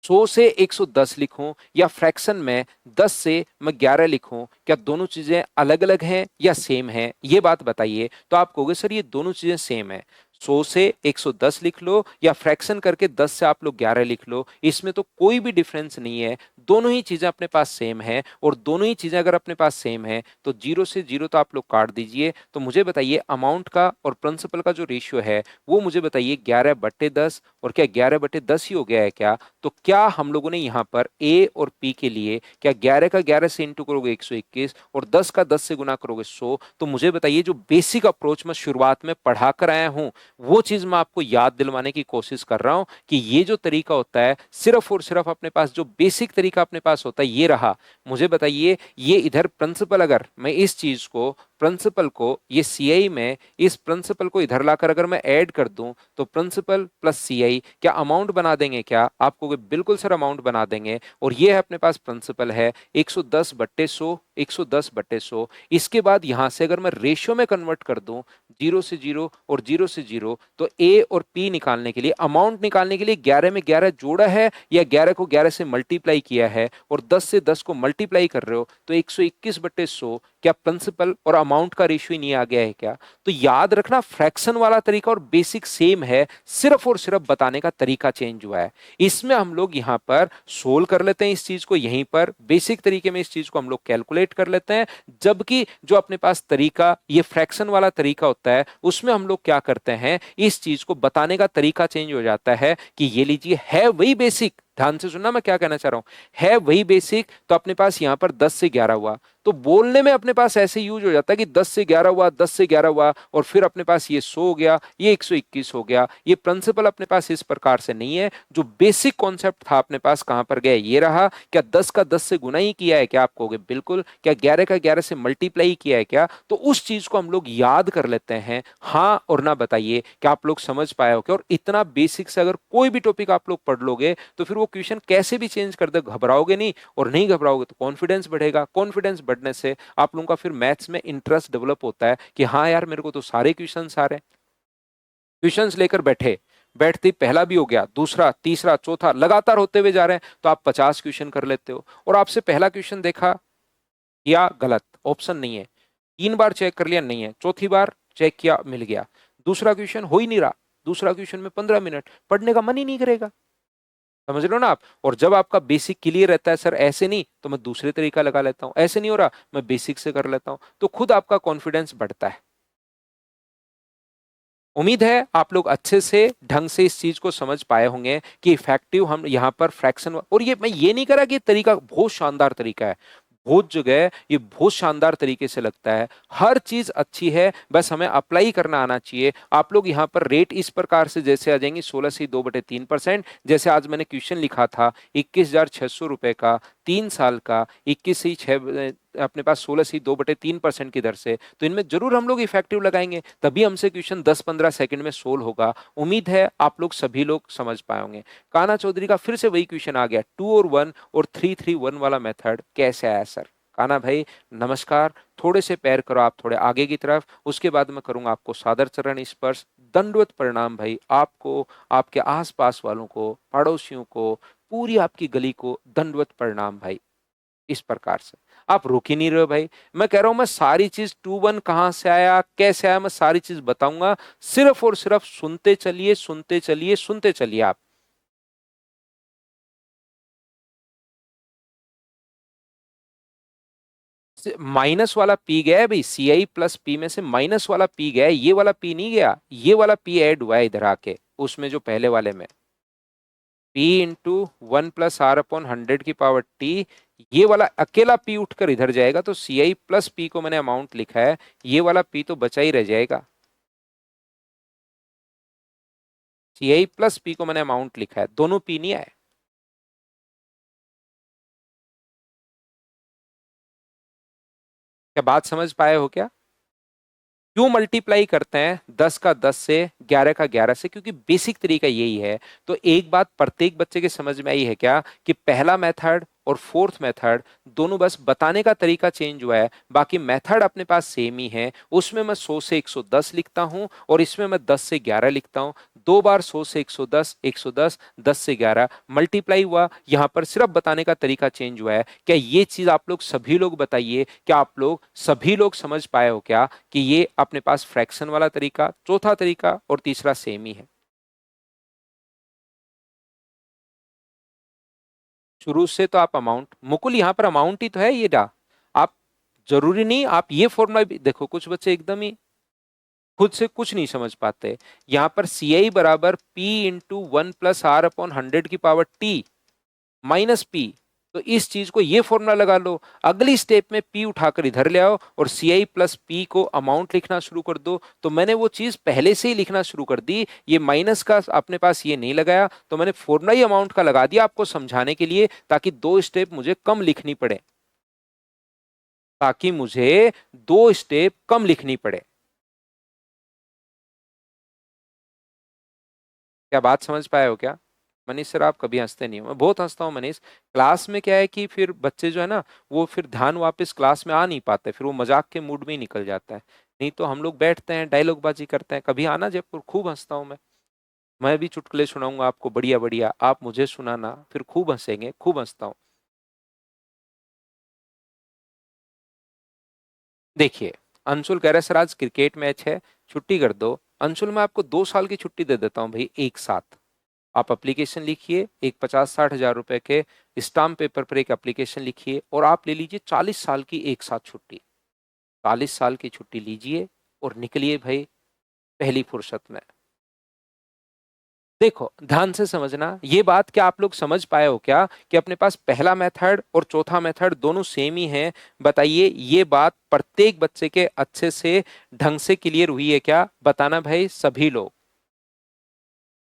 100 से 110 लिखूं, या फ्रैक्शन में 10 से मैं 11 लिखूं, क्या दोनों चीजें अलग अलग हैं या सेम हैं, ये बात बताइए। तो आप कहोगे सर ये दोनों चीजें सेम है। 100 से 110 लिख लो या फ्रैक्शन करके 10 से आप लोग 11 लिख लो, इसमें तो कोई भी डिफरेंस नहीं है। दोनों ही चीजें अपने पास सेम है, और दोनों ही चीजें अगर अपने पास सेम है तो 0 से 0 तो आप लोग काट दीजिए। तो मुझे बताइए अमाउंट का और प्रिंसिपल का जो रेशियो है वो मुझे बताइए 11/10, और क्या 11/10 ही हो गया है क्या? तो क्या हम लोगों ने यहाँ पर ए और पी के लिए क्या 11 का 11 से इंटू करोगे 121, और 10 का 10 से गुना करोगे 100। तो मुझे बताइए जो बेसिक अप्रोच मैं शुरुआत में पढ़ा कर आया हूं वो चीज मैं आपको याद दिलवाने की कोशिश कर रहा हूं कि ये जो तरीका होता है सिर्फ और सिर्फ अपने पास जो बेसिक तरीका अपने पास होता है ये रहा। मुझे बताइए ये इधर प्रिंसिपल, अगर मैं इस चीज को प्रिंसिपल को ये सीआई में इस प्रिंसिपल को इधर लाकर अगर मैं ऐड कर दूं तो प्रिंसिपल प्लस सीआई क्या अमाउंट बना देंगे क्या? आपको बिल्कुल सर अमाउंट बना देंगे। और ये है अपने पास प्रिंसिपल है 110/100, 110/100। इसके बाद यहां से अगर मैं रेशियो में कन्वर्ट कर दूं 0 से 0 और 0 से 0, तो ए और पी निकालने के लिए, अमाउंट निकालने के लिए 11 में 11 जोड़ा है या 11 को 11 से मल्टीप्लाई किया है और 10 से 10 को मल्टीप्लाई कर रहे हो, तो 121/100 क्या प्रिंसिपल और अमाउंट का रेशियो ही नहीं आ गया है क्या? तो याद रखना फ्रैक्शन वाला तरीका और बेसिक सेम है, सिर्फ और सिर्फ बताने का तरीका चेंज हुआ है। इसमें हम लोग यहां पर सोल्व कर लेते हैं इस चीज को, यहीं पर बेसिक तरीके में इस चीज को हम लोग कैलकुलेट कर लेते हैं। जबकि जो अपने पास तरीका ये फ्रैक्शन वाला तरीका होता है उसमें हम लोग क्या करते हैं, इस चीज को बताने का तरीका चेंज हो जाता है कि ये लीजिए है वही बेसिक, ध्यान से सुनना मैं क्या कहना चाह रहा हूं, है वही बेसिक। तो अपने पास यहां पर 10 से 11 हुआ, तो बोलने में अपने पास ऐसे यूज हो जाता है कि 10 से 11 हुआ, 10 से 11 हुआ, और फिर अपने पास ये 100 हो गया, ये 121 हो गया। ये प्रिंसिपल अपने पास इस प्रकार से नहीं है। जो बेसिक कॉन्सेप्ट था अपने पास कहां पर गया, ये रहा। क्या 10 का 10 से गुना ही किया है क्या? आप कहोगे बिल्कुल। क्या 11 का 11 से मल्टीप्लाई किया है क्या? तो उस चीज को हम लोग याद कर लेते हैं, हाँ और ना बताइए क्या आप लोग समझ पाए हो क्या? और इतना बेसिक से अगर कोई भी टॉपिक आप लोग पढ़ लोगे तो फिर वो क्वेश्चन कैसे भी चेंज कर दे, घबराओगे नहीं, और नहीं घबराओगे तो कॉन्फिडेंस बढ़ेगा। कॉन्फिडेंस बढ़ने से आप लोगों का फिर मैथ्स में इंटरेस्ट डेवलप होता है कि हाँ यार मेरे को तो सारे क्वेश्चंस आ रहे हैं। क्वेश्चंस लेकर बैठे, बैठते ही पहला भी हो गया, दूसरा, तीसरा, चौथा, लगातार होते हुए जा रहे हैं तो आप 50 क्वेश्चन कर लेते हो। और आपसे पहला क्वेश्चन देखा या गलत, ऑप्शन नहीं है, 3 बार चेक कर लिया नहीं है, चौथी बार चेक किया मिल गया, दूसरा क्वेश्चन हो ही नहीं रहा, दूसरा क्वेश्चन में 15 मिनट पढ़ने का मन ही नहीं करेगा। समझ लो ना आप? और जब आपका बेसिक क्लियर रहता है, सर ऐसे नहीं तो मैं दूसरे तरीका लगा लेता हूं, ऐसे नहीं हो रहा मैं बेसिक से कर लेता हूं, तो खुद आपका कॉन्फिडेंस बढ़ता है। उम्मीद है आप लोग अच्छे से ढंग से इस चीज को समझ पाए होंगे कि इफेक्टिव हम यहाँ पर फ्रैक्शन, और ये मैं ये नहीं करा कि तरीका बहुत शानदार तरीका है, बहुत जगह ये बहुत शानदार तरीके से लगता है, हर चीज अच्छी है, बस हमें अप्लाई करना आना चाहिए। आप लोग यहाँ पर रेट इस प्रकार से जैसे आ जाएंगे 16 से 2/3%, जैसे आज मैंने क्वेश्चन लिखा था 21,600 रुपए का 3 साल का, 21 से 6 अपने पास 16 से 2/3% की दर से, तो इनमें जरूर हम लोग इफेक्टिव लगाएंगे, तभी हमसे क्वेश्चन 10-15 सेकंड में सोल्व होगा। उम्मीद है आप लोग सभी लोग समझ पाए होंगे। कान्हा चौधरी का फिर से वही क्वेश्चन आ गया, 2 और 1 और 3-3-1 वाला मेथड कैसे आया सर? कान्हा भाई नमस्कार, थोड़े से पैर करो आप थोड़े आगे की तरफ, उसके बाद मैं करूंगा आपको सादर चरण स्पर्श, दंडवत प्रणाम भाई आपको, आपके आसपास वालों को, पड़ोसियों को, पूरी आपकी गली को दंडवत प्रणाम भाई। इस प्रकार से आप रुक ही नहीं रहे हो भाई। मैं कह रहा हूं मैं सारी चीज 2-1 कहां से आया कैसे आया मैं सारी चीज बताऊंगा, सिर्फ और सिर्फ सुनते चलिए, सुनते चलिए, सुनते चलिए आप। माइनस वाला पी गया है भाई, सी आई प्लस पी में से माइनस वाला पी गया है, ये वाला पी नहीं गया, ये वाला पी ऐड हुआ है इधर आके उसमें जो पहले वाले में, पी इंटू 1 + r/100 ये वाला अकेला पी उठकर इधर जाएगा, तो सी आई प्लस पी को मैंने अमाउंट लिखा है, ये वाला पी तो बचा ही रह जाएगा, सी आई प्लस पी को मैंने अमाउंट लिखा है, दोनों पी नहीं आए। क्या बात समझ पाए हो क्या? क्यों मल्टीप्लाई करते हैं 10 का 10 से, 11 का 11 से? क्योंकि बेसिक तरीका यही है। तो एक बात प्रत्येक बच्चे के समझ में आई है क्या, कि पहला मेथड और फोर्थ मेथड दोनों बस बताने का तरीका चेंज हुआ है, बाकी मेथड अपने पास सेम ही है। उसमें मैं 100 से 110 लिखता हूं और इसमें मैं 10 से 11 लिखता हूं। दो बार 100 से 110, 110, 10 से 11 मल्टीप्लाई हुआ। यहां पर सिर्फ बताने का तरीका चेंज हुआ है। क्या ये चीज आप लोग सभी लोग बताइए, क्या आप लोग सभी लोग समझ पाए हो क्या, कि ये अपने पास फ्रैक्शन वाला तरीका, चौथा तरीका और तीसरा सेम ही है? शुरू से तो आप अमाउंट, मुकुल यहां पर अमाउंट ही तो है ये डा, आप जरूरी नहीं आप ये फॉर्मूला भी देखो, कुछ बच्चे एकदम ही खुद से कुछ नहीं समझ पाते। यहां पर सी आई बराबर P into 1 + r/100 minus P, तो इस चीज को ये फॉर्मूला लगा लो, अगली स्टेप में पी उठाकर इधर ले आओ और सी आई प्लस पी को अमाउंट लिखना शुरू कर दो। तो मैंने वो चीज पहले से ही लिखना शुरू कर दी, ये माइनस का अपने पास ये नहीं लगाया, तो मैंने फॉर्मूला ही अमाउंट का लगा दिया आपको समझाने के लिए, ताकि दो स्टेप मुझे कम लिखनी पड़े, ताकि मुझे दो स्टेप कम लिखनी पड़े। क्या बात समझ पाए हो क्या? मनीष सर आप कभी हंसते नहीं हो, मैं बहुत हंसता हूँ मनीष। क्लास में क्या है कि फिर बच्चे जो है ना, वो फिर ध्यान वापस क्लास में आ नहीं पाते, फिर वो मजाक के मूड में ही निकल जाता है। नहीं तो हम लोग बैठते हैं डायलॉग बाजी करते हैं, कभी आना जयपुर, खूब हंसता हूँ मैं भी चुटकुले सुनाऊंगा आपको बढ़िया बढ़िया, आप मुझे सुनाना, फिर खूब हंसेंगे, खूब हंसता हूँ। देखिए, अंशुल कह रहा है सर आज क्रिकेट मैच है, छुट्टी कर दो। अंशुल मैं आपको 2 साल की छुट्टी दे देता हूँ भाई, एक साथ। आप एप्लीकेशन लिखिए, एक 50-60 हजार रुपए के स्टाम्प पेपर पर एक एप्लीकेशन लिखिए और आप ले लीजिए 40 साल की एक साथ छुट्टी। 40 साल की छुट्टी लीजिए और निकलिए भाई पहली फुर्सत में। देखो ध्यान से समझना ये बात, क्या आप लोग समझ पाए हो क्या, कि अपने पास पहला मेथड और चौथा मेथड दोनों सेम ही हैं? बताइए ये बात प्रत्येक बच्चे के अच्छे से ढंग से क्लियर हुई है क्या? बताना भाई सभी लोग।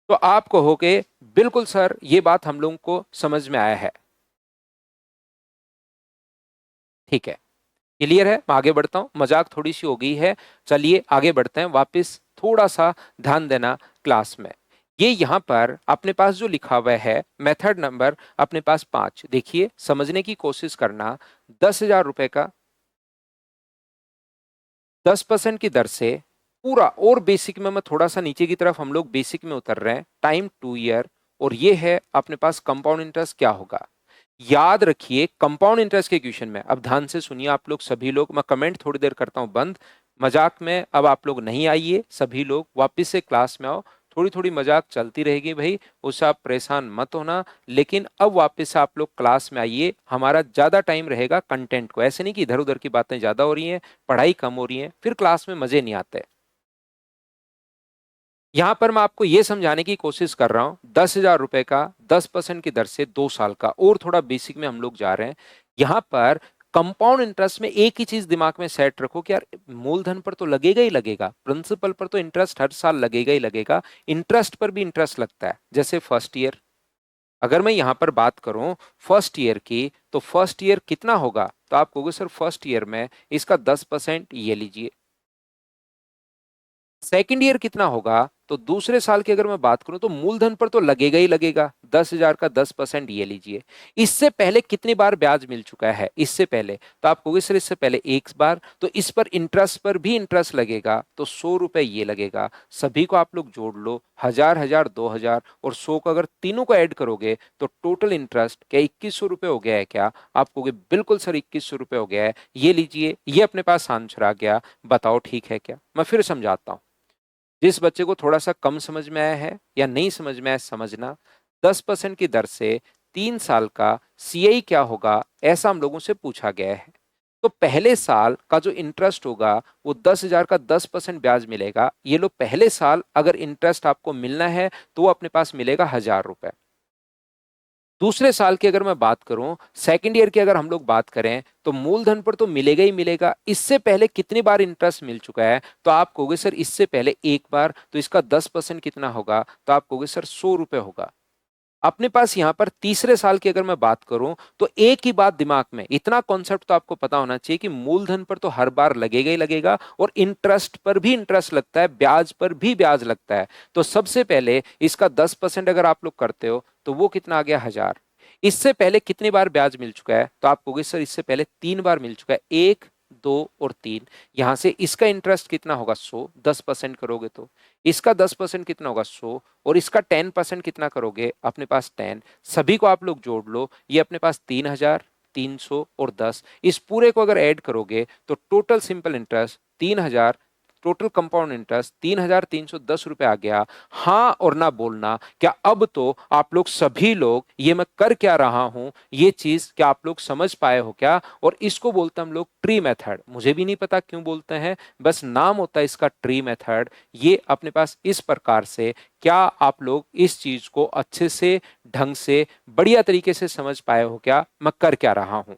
तो आप कहोगे बिल्कुल सर ये बात हम लोगों को समझ में आया है। ठीक है, क्लियर है, मैं आगे बढ़ता हूं, मजाक थोड़ी सी हो गई है। चलिए आगे बढ़ते हैं वापस, थोड़ा सा ध्यान देना क्लास में। ये यहां पर अपने पास जो लिखा हुआ है मेथड नंबर अपने पास 5, देखिए समझने की कोशिश करना। 10,000 रुपए का 10% की दर से पूरा, और बेसिक में मैं थोड़ा सा नीचे की तरफ हम लोग बेसिक में उतर रहे हैं, टाइम 2 ईयर, और ये है अपने पास कंपाउंड इंटरेस्ट क्या होगा। याद रखिए कंपाउंड इंटरेस्ट के क्वेश्चन में, अब ध्यान से सुनिए आप लोग सभी लोग, मैं कमेंट थोड़ी देर करता हूं बंद, मजाक में अब आप लोग नहीं आइए, सभी लोग वापस से क्लास में आओ। थोड़ी थोड़ी मजाक चलती रहेगी भाई, उससे आप परेशान मत होना, लेकिन अब वापस से आप लोग क्लास में आइए। हमारा ज्यादा टाइम रहेगा कंटेंट को, ऐसे नहीं कि इधर उधर की बातें ज्यादा हो रही हैं, पढ़ाई कम हो रही है, फिर क्लास में मजे नहीं आते। यहां पर मैं आपको यह समझाने की कोशिश कर रहा हूं, 10,000 रुपए का 10% की दर से 2 साल का, और थोड़ा बेसिक में हम लोग जा रहे हैं। यहां पर कंपाउंड इंटरेस्ट में एक ही चीज दिमाग में सेट रखो कि यार मूलधन पर तो लगेगा ही लगेगा, प्रिंसिपल पर तो इंटरेस्ट हर साल लगेगा ही लगेगा, इंटरेस्ट पर भी इंटरेस्ट लगता है। जैसे फर्स्ट ईयर, अगर मैं यहां पर बात करूं फर्स्ट ईयर की, तो फर्स्ट ईयर कितना होगा, तो आप कहोगे सर फर्स्ट ईयर में इसका 10% ये लीजिए। सेकेंड ईयर कितना होगा, तो दूसरे साल की अगर मैं बात करूं तो मूलधन पर तो लगेगा ही लगेगा, 10,000 का 10% ये लीजिए। इससे पहले कितनी बार ब्याज मिल चुका है इससे पहले, तो आप कहोगे सर इससे पहले एक बार, तो इस पर इंटरेस्ट पर भी इंटरेस्ट लगेगा, तो 100 रुपए ये लगेगा। सभी को आप लोग जोड़ लो, 1,000, 1,000, 2,000 और 100 का अगर तीनों को ऐड करोगे तो टोटल इंटरेस्ट क्या 2,100 रुपए हो गया है क्या? आप कहोगे बिल्कुल सर 2,100 रुपए हो गया है, ये लीजिए, ये अपने पास आंसर आ गया। बताओ ठीक है क्या? मैं फिर समझाता हूं, जिस बच्चे को थोड़ा सा कम समझ में आया है या नहीं समझ में आया समझना, 10% की दर से 3 साल का सीआई क्या होगा, ऐसा हम लोगों से पूछा गया है। तो पहले साल का जो इंटरेस्ट होगा वो 10,000 का 10% ब्याज मिलेगा। ये लो, पहले साल अगर इंटरेस्ट आपको मिलना है तो वो अपने पास मिलेगा 1,000 रुपए। दूसरे साल की अगर मैं बात करूं, सेकंड ईयर की अगर हम लोग बात करें, तो मूलधन पर तो मिलेगा ही मिलेगा। इससे पहले कितनी बार इंटरेस्ट मिल चुका है, तो आप कहोगे सर इससे पहले एक बार, तो इसका 10% कितना होगा, तो आप कहोगे सर 100 रुपए होगा। अपने पास यहां पर तीसरे साल की अगर मैं बात करूं, तो एक ही बात दिमाग में, इतना कॉन्सेप्ट तो आपको पता होना चाहिए कि मूलधन पर तो हर बार लगेगा ही लगेगा, और इंटरेस्ट पर भी इंटरेस्ट लगता है, ब्याज पर भी ब्याज लगता है। तो सबसे पहले इसका 10% अगर आप लोग करते हो, तो वो कितना आ गया, 1,000। इससे पहले कितनी बार ब्याज मिल चुका है, तो आप कहोगे सर इससे पहले 3 बार मिल चुका है, 1, 2 और 3। यहां से इसका इंटरेस्ट कितना होगा, 100, 10% करोगे तो इसका 10% कितना होगा, 100, और इसका 10% कितना करोगे, अपने पास 10। सभी को आप लोग जोड़ लो, ये अपने पास 3,000, 300 और 10, इस पूरे को अगर ऐड करोगे तो total simple interest 3,000, total compound interest 3,310 रुपए आ गया। हाँ और ना बोलना, क्या अब तो आप लोग सभी लोग, ये मैं कर क्या रहा हूं, ये चीज क्या आप लोग समझ पाए हो क्या? और इसको बोलते हैं हम लोग ट्री मेथड। मुझे भी नहीं पता क्यों बोलते हैं, बस नाम होता है इसका ट्री मेथड। ये अपने पास इस प्रकार से, क्या आप लोग इस चीज को अच्छे से, ढंग से, बढ़िया तरीके से समझ पाए हो क्या मैं कर क्या रहा हूं?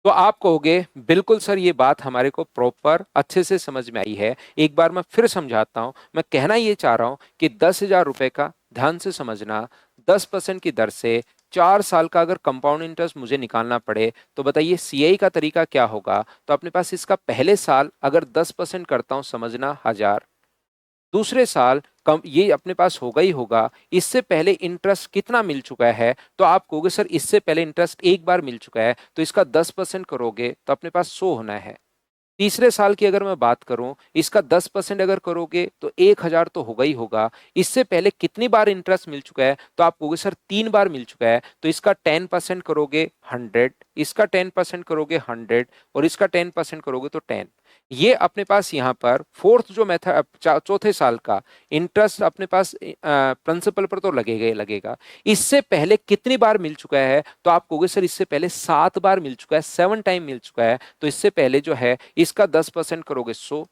तो आप कहोगे बिल्कुल सर, ये बात हमारे को प्रॉपर अच्छे से समझ में आई है। एक बार मैं फिर समझाता हूं। मैं कहना ये चाह रहा हूं कि 10,000 रुपए का, ध्यान से समझना, 10% की दर से 4 साल का अगर कंपाउंड इंटरेस्ट मुझे निकालना पड़े, तो बताइए सीआई का तरीका क्या होगा? तो अपने पास इसका पहले साल अगर 10% करता हूं, समझना 1,000। दूसरे साल कम, ये अपने पास होगा ही होगा। इससे पहले इंटरेस्ट कितना मिल चुका है, तो आप कहोगे सर इससे पहले इंटरेस्ट एक बार मिल चुका है, तो इसका 10% करोगे तो अपने पास 100 होना है। तीसरे साल की अगर मैं बात करूं, इसका 10% अगर करोगे तो 1,000 तो होगा ही होगा। इससे पहले कितनी बार इंटरेस्ट मिल चुका है, तो आप कहोगे सर 3 बार मिल चुका है, तो इसका 10% करोगे 100, इसका 10% करोगे 100, और इसका 10% करोगे तो 10। ये अपने पास यहाँ पर फोर्थ जो मेथड, चौथे साल का इंटरेस्ट अपने पास प्रिंसिपल पर तो लगेगा ही लगेगा। इससे पहले कितनी बार मिल चुका है, तो आप कहोगे सर इससे पहले 7 बार मिल चुका है, 7 टाइम मिल चुका है। तो इससे पहले जो है, इसका 10% करोगे 100,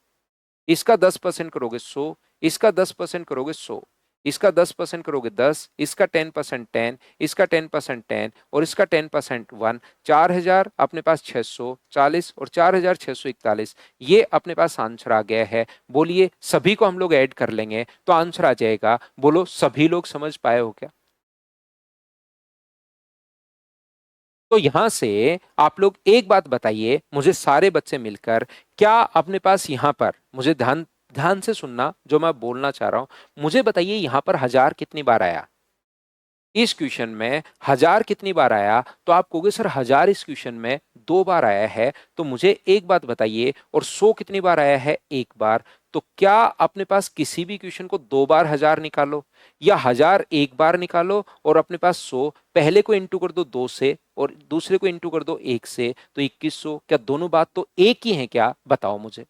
इसका 10% करोगे 100, इसका 10% करोगे 100, इसका 10% करोगे 10, इसका 10% 10, इसका 10% 10, और इसका 10% 1। 4,000 अपने पास 640, और 4,641, ये अपने पास आंसर आ गया है। बोलिए, सभी को हम लोग ऐड कर लेंगे तो आंसर आ जाएगा। बोलो, सभी लोग समझ पाए हो क्या? तो यहां से आप लोग एक बात बताइए मुझे, सारे बच्चे मिलकर, क्या अपने पास यहां पर, मुझे ध्यान ध्यान से सुनना जो मैं बोलना चाह रहा हूं, मुझे बताइए यहां पर 1,000 कितनी बार आया? इस क्वेश्चन में 1,000 कितनी बार आया? तो आप कहोगे सर 1,000 इस क्वेश्चन में 2 बार आया है। तो मुझे एक बात बताइए, और 100 कितनी बार आया है? एक बार। तो क्या अपने पास किसी भी क्वेश्चन को 2 बार 1,000 निकालो, या 1,000 एक बार निकालो, और अपने पास 100, पहले को इंटू कर दो 2 से, और दूसरे को इंटू कर दो 1 से, तो 2,100। क्या दोनों बात तो एक ही है क्या? बताओ मुझे।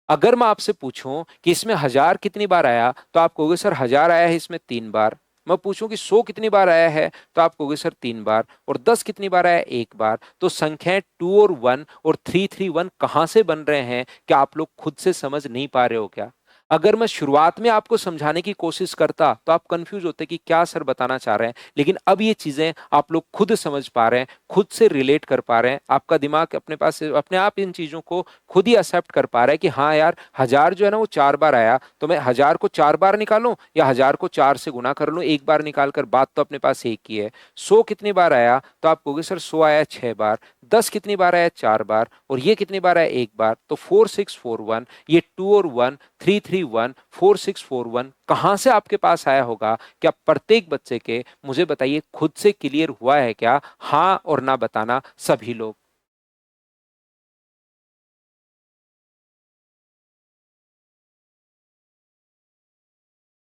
अगर मैं आपसे पूछूं कि इसमें 1,000 कितनी बार आया, तो आप कहोगे सर 1,000 आया है इसमें 3 बार। मैं पूछूं कि 100 कितनी बार आया है, तो आप कहोगे सर 3 बार। और 10 कितनी बार आया है? एक बार। तो संख्याएं 2 और 1 और 3, 3, 1 कहां से बन रहे हैं, क्या आप लोग खुद से समझ नहीं पा रहे हो क्या? अगर मैं शुरुआत में आपको समझाने की कोशिश करता, तो आप कंफ्यूज होते कि क्या सर बताना चाह रहे हैं, लेकिन अब ये चीजें आप लोग खुद समझ पा रहे हैं, खुद से रिलेट कर पा रहे हैं। आपका दिमाग अपने पास अपने आप इन चीजों को खुद ही एक्सेप्ट कर पा रहा है कि हाँ यार, 1,000 जो है ना वो 4 बार आया, तो मैं 1,000 को 4 बार निकालूं, या 1,000 को 4 से गुना कर लूं एक बार निकाल कर, बात तो अपने पास एक ही है। 100 कितनी बार आया, तो आप कहोगे सर 100 आया 6 बार। 10 कितनी बार आया? 4 बार। और ये कितनी बार आया? एक बार। तो 4, 6, 4, 1, ये 2 और 1, 3, 3, 1, 4, 6, 4, 1 कहां से आपके पास आया होगा? क्या प्रत्येक बच्चे के, मुझे बताइए, खुद से क्लियर हुआ है क्या? हाँ और ना बताना सभी लोग।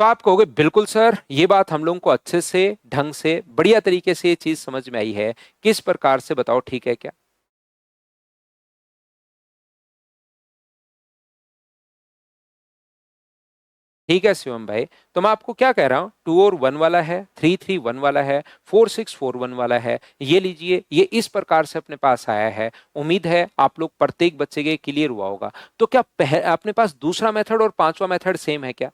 तो आप कहोगे बिल्कुल सर, ये बात हम लोगों को अच्छे से, ढंग से, बढ़िया तरीके से ये चीज समझ में आई है। किस प्रकार से, बताओ, ठीक है क्या? ठीक है शिवम भाई, तो मैं आपको क्या कह रहा हूँ, 2 और 1 वाला है, 3 3 1 वाला है, 4 6 4 1 वाला है, ये लीजिए, ये इस प्रकार से अपने पास आया है। उम्मीद है आप लोग प्रत्येक बच्चे के क्लियर हुआ होगा। तो क्या अपने पास दूसरा मेथड और पांचवा मेथड सेम है क्या?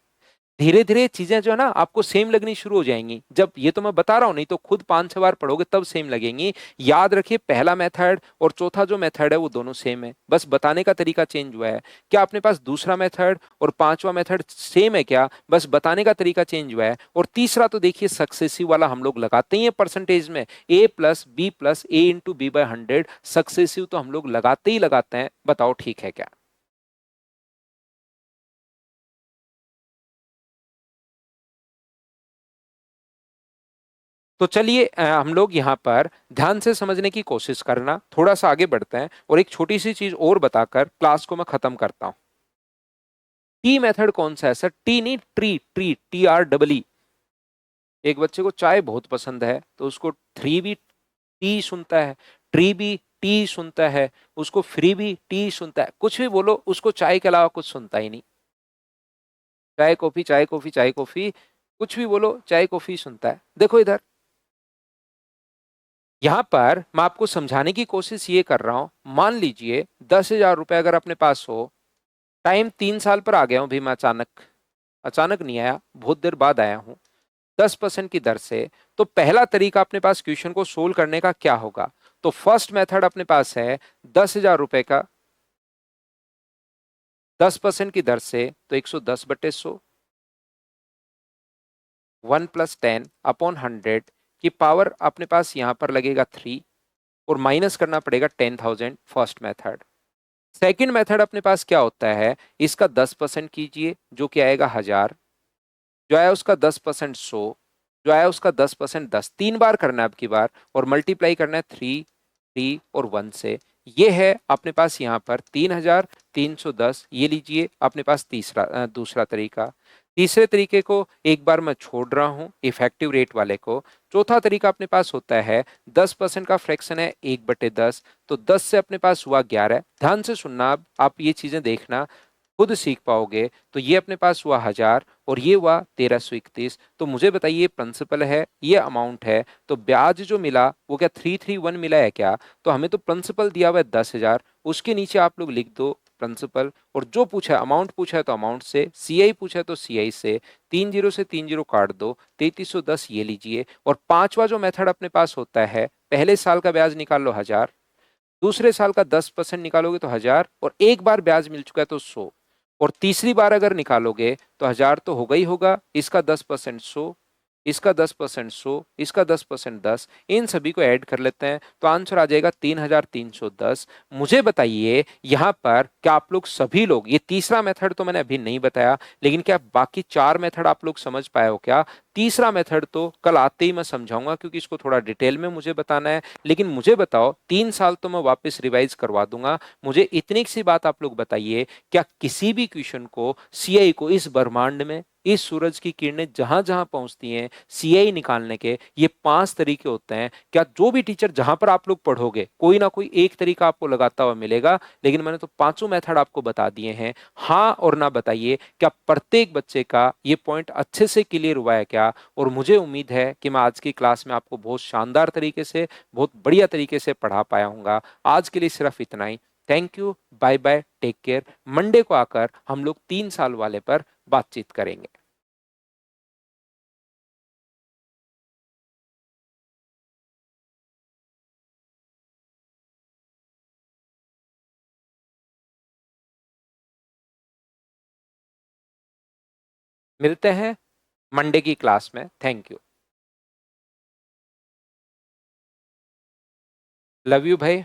धीरे धीरे चीजें जो है ना आपको सेम लगनी शुरू हो जाएंगी, जब ये तो मैं बता रहा हूं, नहीं तो खुद 5 6 बार पढ़ोगे तब सेम लगेंगी। याद रखिए, पहला मेथड और चौथा जो मेथड है वो दोनों सेम है, बस बताने का तरीका चेंज हुआ है। क्या अपने पास दूसरा मेथड और पांचवा मेथड सेम है क्या? बस बताने का तरीका चेंज हुआ है। और तीसरा तो देखिए, सक्सेसिव वाला हम लोग लगाते ही है परसेंटेज में, a+b+a × b/100, सक्सेसिव तो हम लोग लगाते ही लगाते हैं। बताओ ठीक है क्या? तो चलिए हम लोग यहाँ पर ध्यान से समझने की कोशिश करना, थोड़ा सा आगे बढ़ते हैं और एक छोटी सी चीज और बताकर क्लास को मैं खत्म करता हूँ। टी मेथड कौन सा है सर? टी नहीं, ट्री, ट्री, TREE। एक बच्चे को चाय बहुत पसंद है तो उसको थ्री भी टी सुनता है, ट्री भी टी सुनता है, उसको फ्री भी टी सुनता है। कुछ भी बोलो, उसको चाय के अलावा कुछ सुनता ही नहीं। चाय कॉफी, चाय कॉफी, चाय कॉफी, कुछ भी बोलो चाय कॉफी सुनता है। देखो इधर, यहां पर मैं आपको समझाने की कोशिश ये कर रहा हूं। मान लीजिए 10,000 रुपए अगर अपने पास हो, टाइम 3 साल पर आ गया हूं भी मैं, अचानक, अचानक नहीं आया, बहुत देर बाद आया हूं, 10% की दर से। तो पहला तरीका अपने पास क्वेश्चन को सोल्व करने का क्या होगा? तो फर्स्ट मेथड अपने पास है 10,000 रुपए का 10% की दर से, तो 110/100, 1+10/100 की पावर अपने पास यहां पर लगेगा 3, और माइनस करना पड़ेगा 10,000 फर्स्ट मेथड। सेकंड मेथड अपने पास क्या होता है, इसका 10% कीजिए जो कि आएगा 1,000, जो आया उसका 10% 100, जो आया उसका 10% 10, 3 बार करना है अब की बार, और मल्टीप्लाई करना है 3 3 और 1 से। ये है अपने पास यहाँ पर 3,310। ये लीजिए अपने पास दूसरा तरीका। तीसरे तरीके को एक बार मैं छोड़ रहा हूँ, इफेक्टिव रेट वाले को। चौथा तरीका अपने पास होता है 10% का फ्रैक्शन है 1/10, तो 10 से अपने पास हुआ 11। ध्यान से सुनना, आप ये चीजें देखना, खुद सीख पाओगे। तो ये अपने पास हुआ 1,000 और ये हुआ 1,331। तो मुझे बताइए, प्रिंसिपल है, ये अमाउंट है, तो ब्याज जो मिला वो क्या 331 मिला है क्या? तो हमें तो प्रिंसिपल दिया हुआ है 10,000, उसके नीचे आप लोग लिख दो प्रिंसिपल, और जो पूछा है अमाउंट, पूछा है तो अमाउंट से, सीआई पूछा है तो सीआई से, 3 0 से 3 0 काट दो, 3,310 ये लीजिए। और पांचवा जो मेथड अपने पास होता है, पहले साल का ब्याज निकाल लो 1,000, दूसरे साल का 10% निकालोगे तो 1,000, और एक बार ब्याज मिल चुका है तो 100, और तीसरी बार अगर निकालोगे तो 1,000 तो होगा ही होगा, इसका 10% 100, इसका 10% 100, इसका 10% 10, इन सभी को ऐड कर लेते हैं तो आंसर आ जाएगा 3,310। मुझे बताइए यहाँ पर, क्या आप लोग सभी लोग, ये तीसरा मेथड तो मैंने अभी नहीं बताया, लेकिन क्या बाकी 4 मेथड आप लोग समझ पाए हो क्या? तीसरा मेथड तो कल आते ही मैं समझाऊंगा, क्योंकि इसको थोड़ा डिटेल में मुझे बताना है। लेकिन मुझे बताओ, 3 साल तो मैं वापस रिवाइज करवा दूंगा। मुझे इतनी सी बात आप लोग बताइए, क्या किसी भी क्वेश्चन को, सीआई को, इस ब्रह्मांड में, इस सूरज की किरणें जहां जहां पहुंचती हैं, सीआई निकालने के ये 5 तरीके होते हैं? क्या जो भी टीचर जहां पर आप लोग पढ़ोगे, कोई ना कोई एक तरीका आपको लगाता हुआ मिलेगा, लेकिन मैंने तो पांचों मेथड आपको बता दिए हैं। हाँ और ना बताइए, क्या प्रत्येक बच्चे का ये पॉइंट अच्छे से क्लियर हुआ है क्या? और मुझे उम्मीद है कि मैं आज की क्लास में आपको बहुत शानदार तरीके से, बहुत बढ़िया तरीके से पढ़ा पाया हूंगा। आज के लिए सिर्फ इतना ही। Thank you, bye bye, take care. Monday को आकर हम लोग 3 साल वाले पर बातचीत करेंगे। मिलते हैं मंडे की क्लास में। Thank you. लव यू भाई।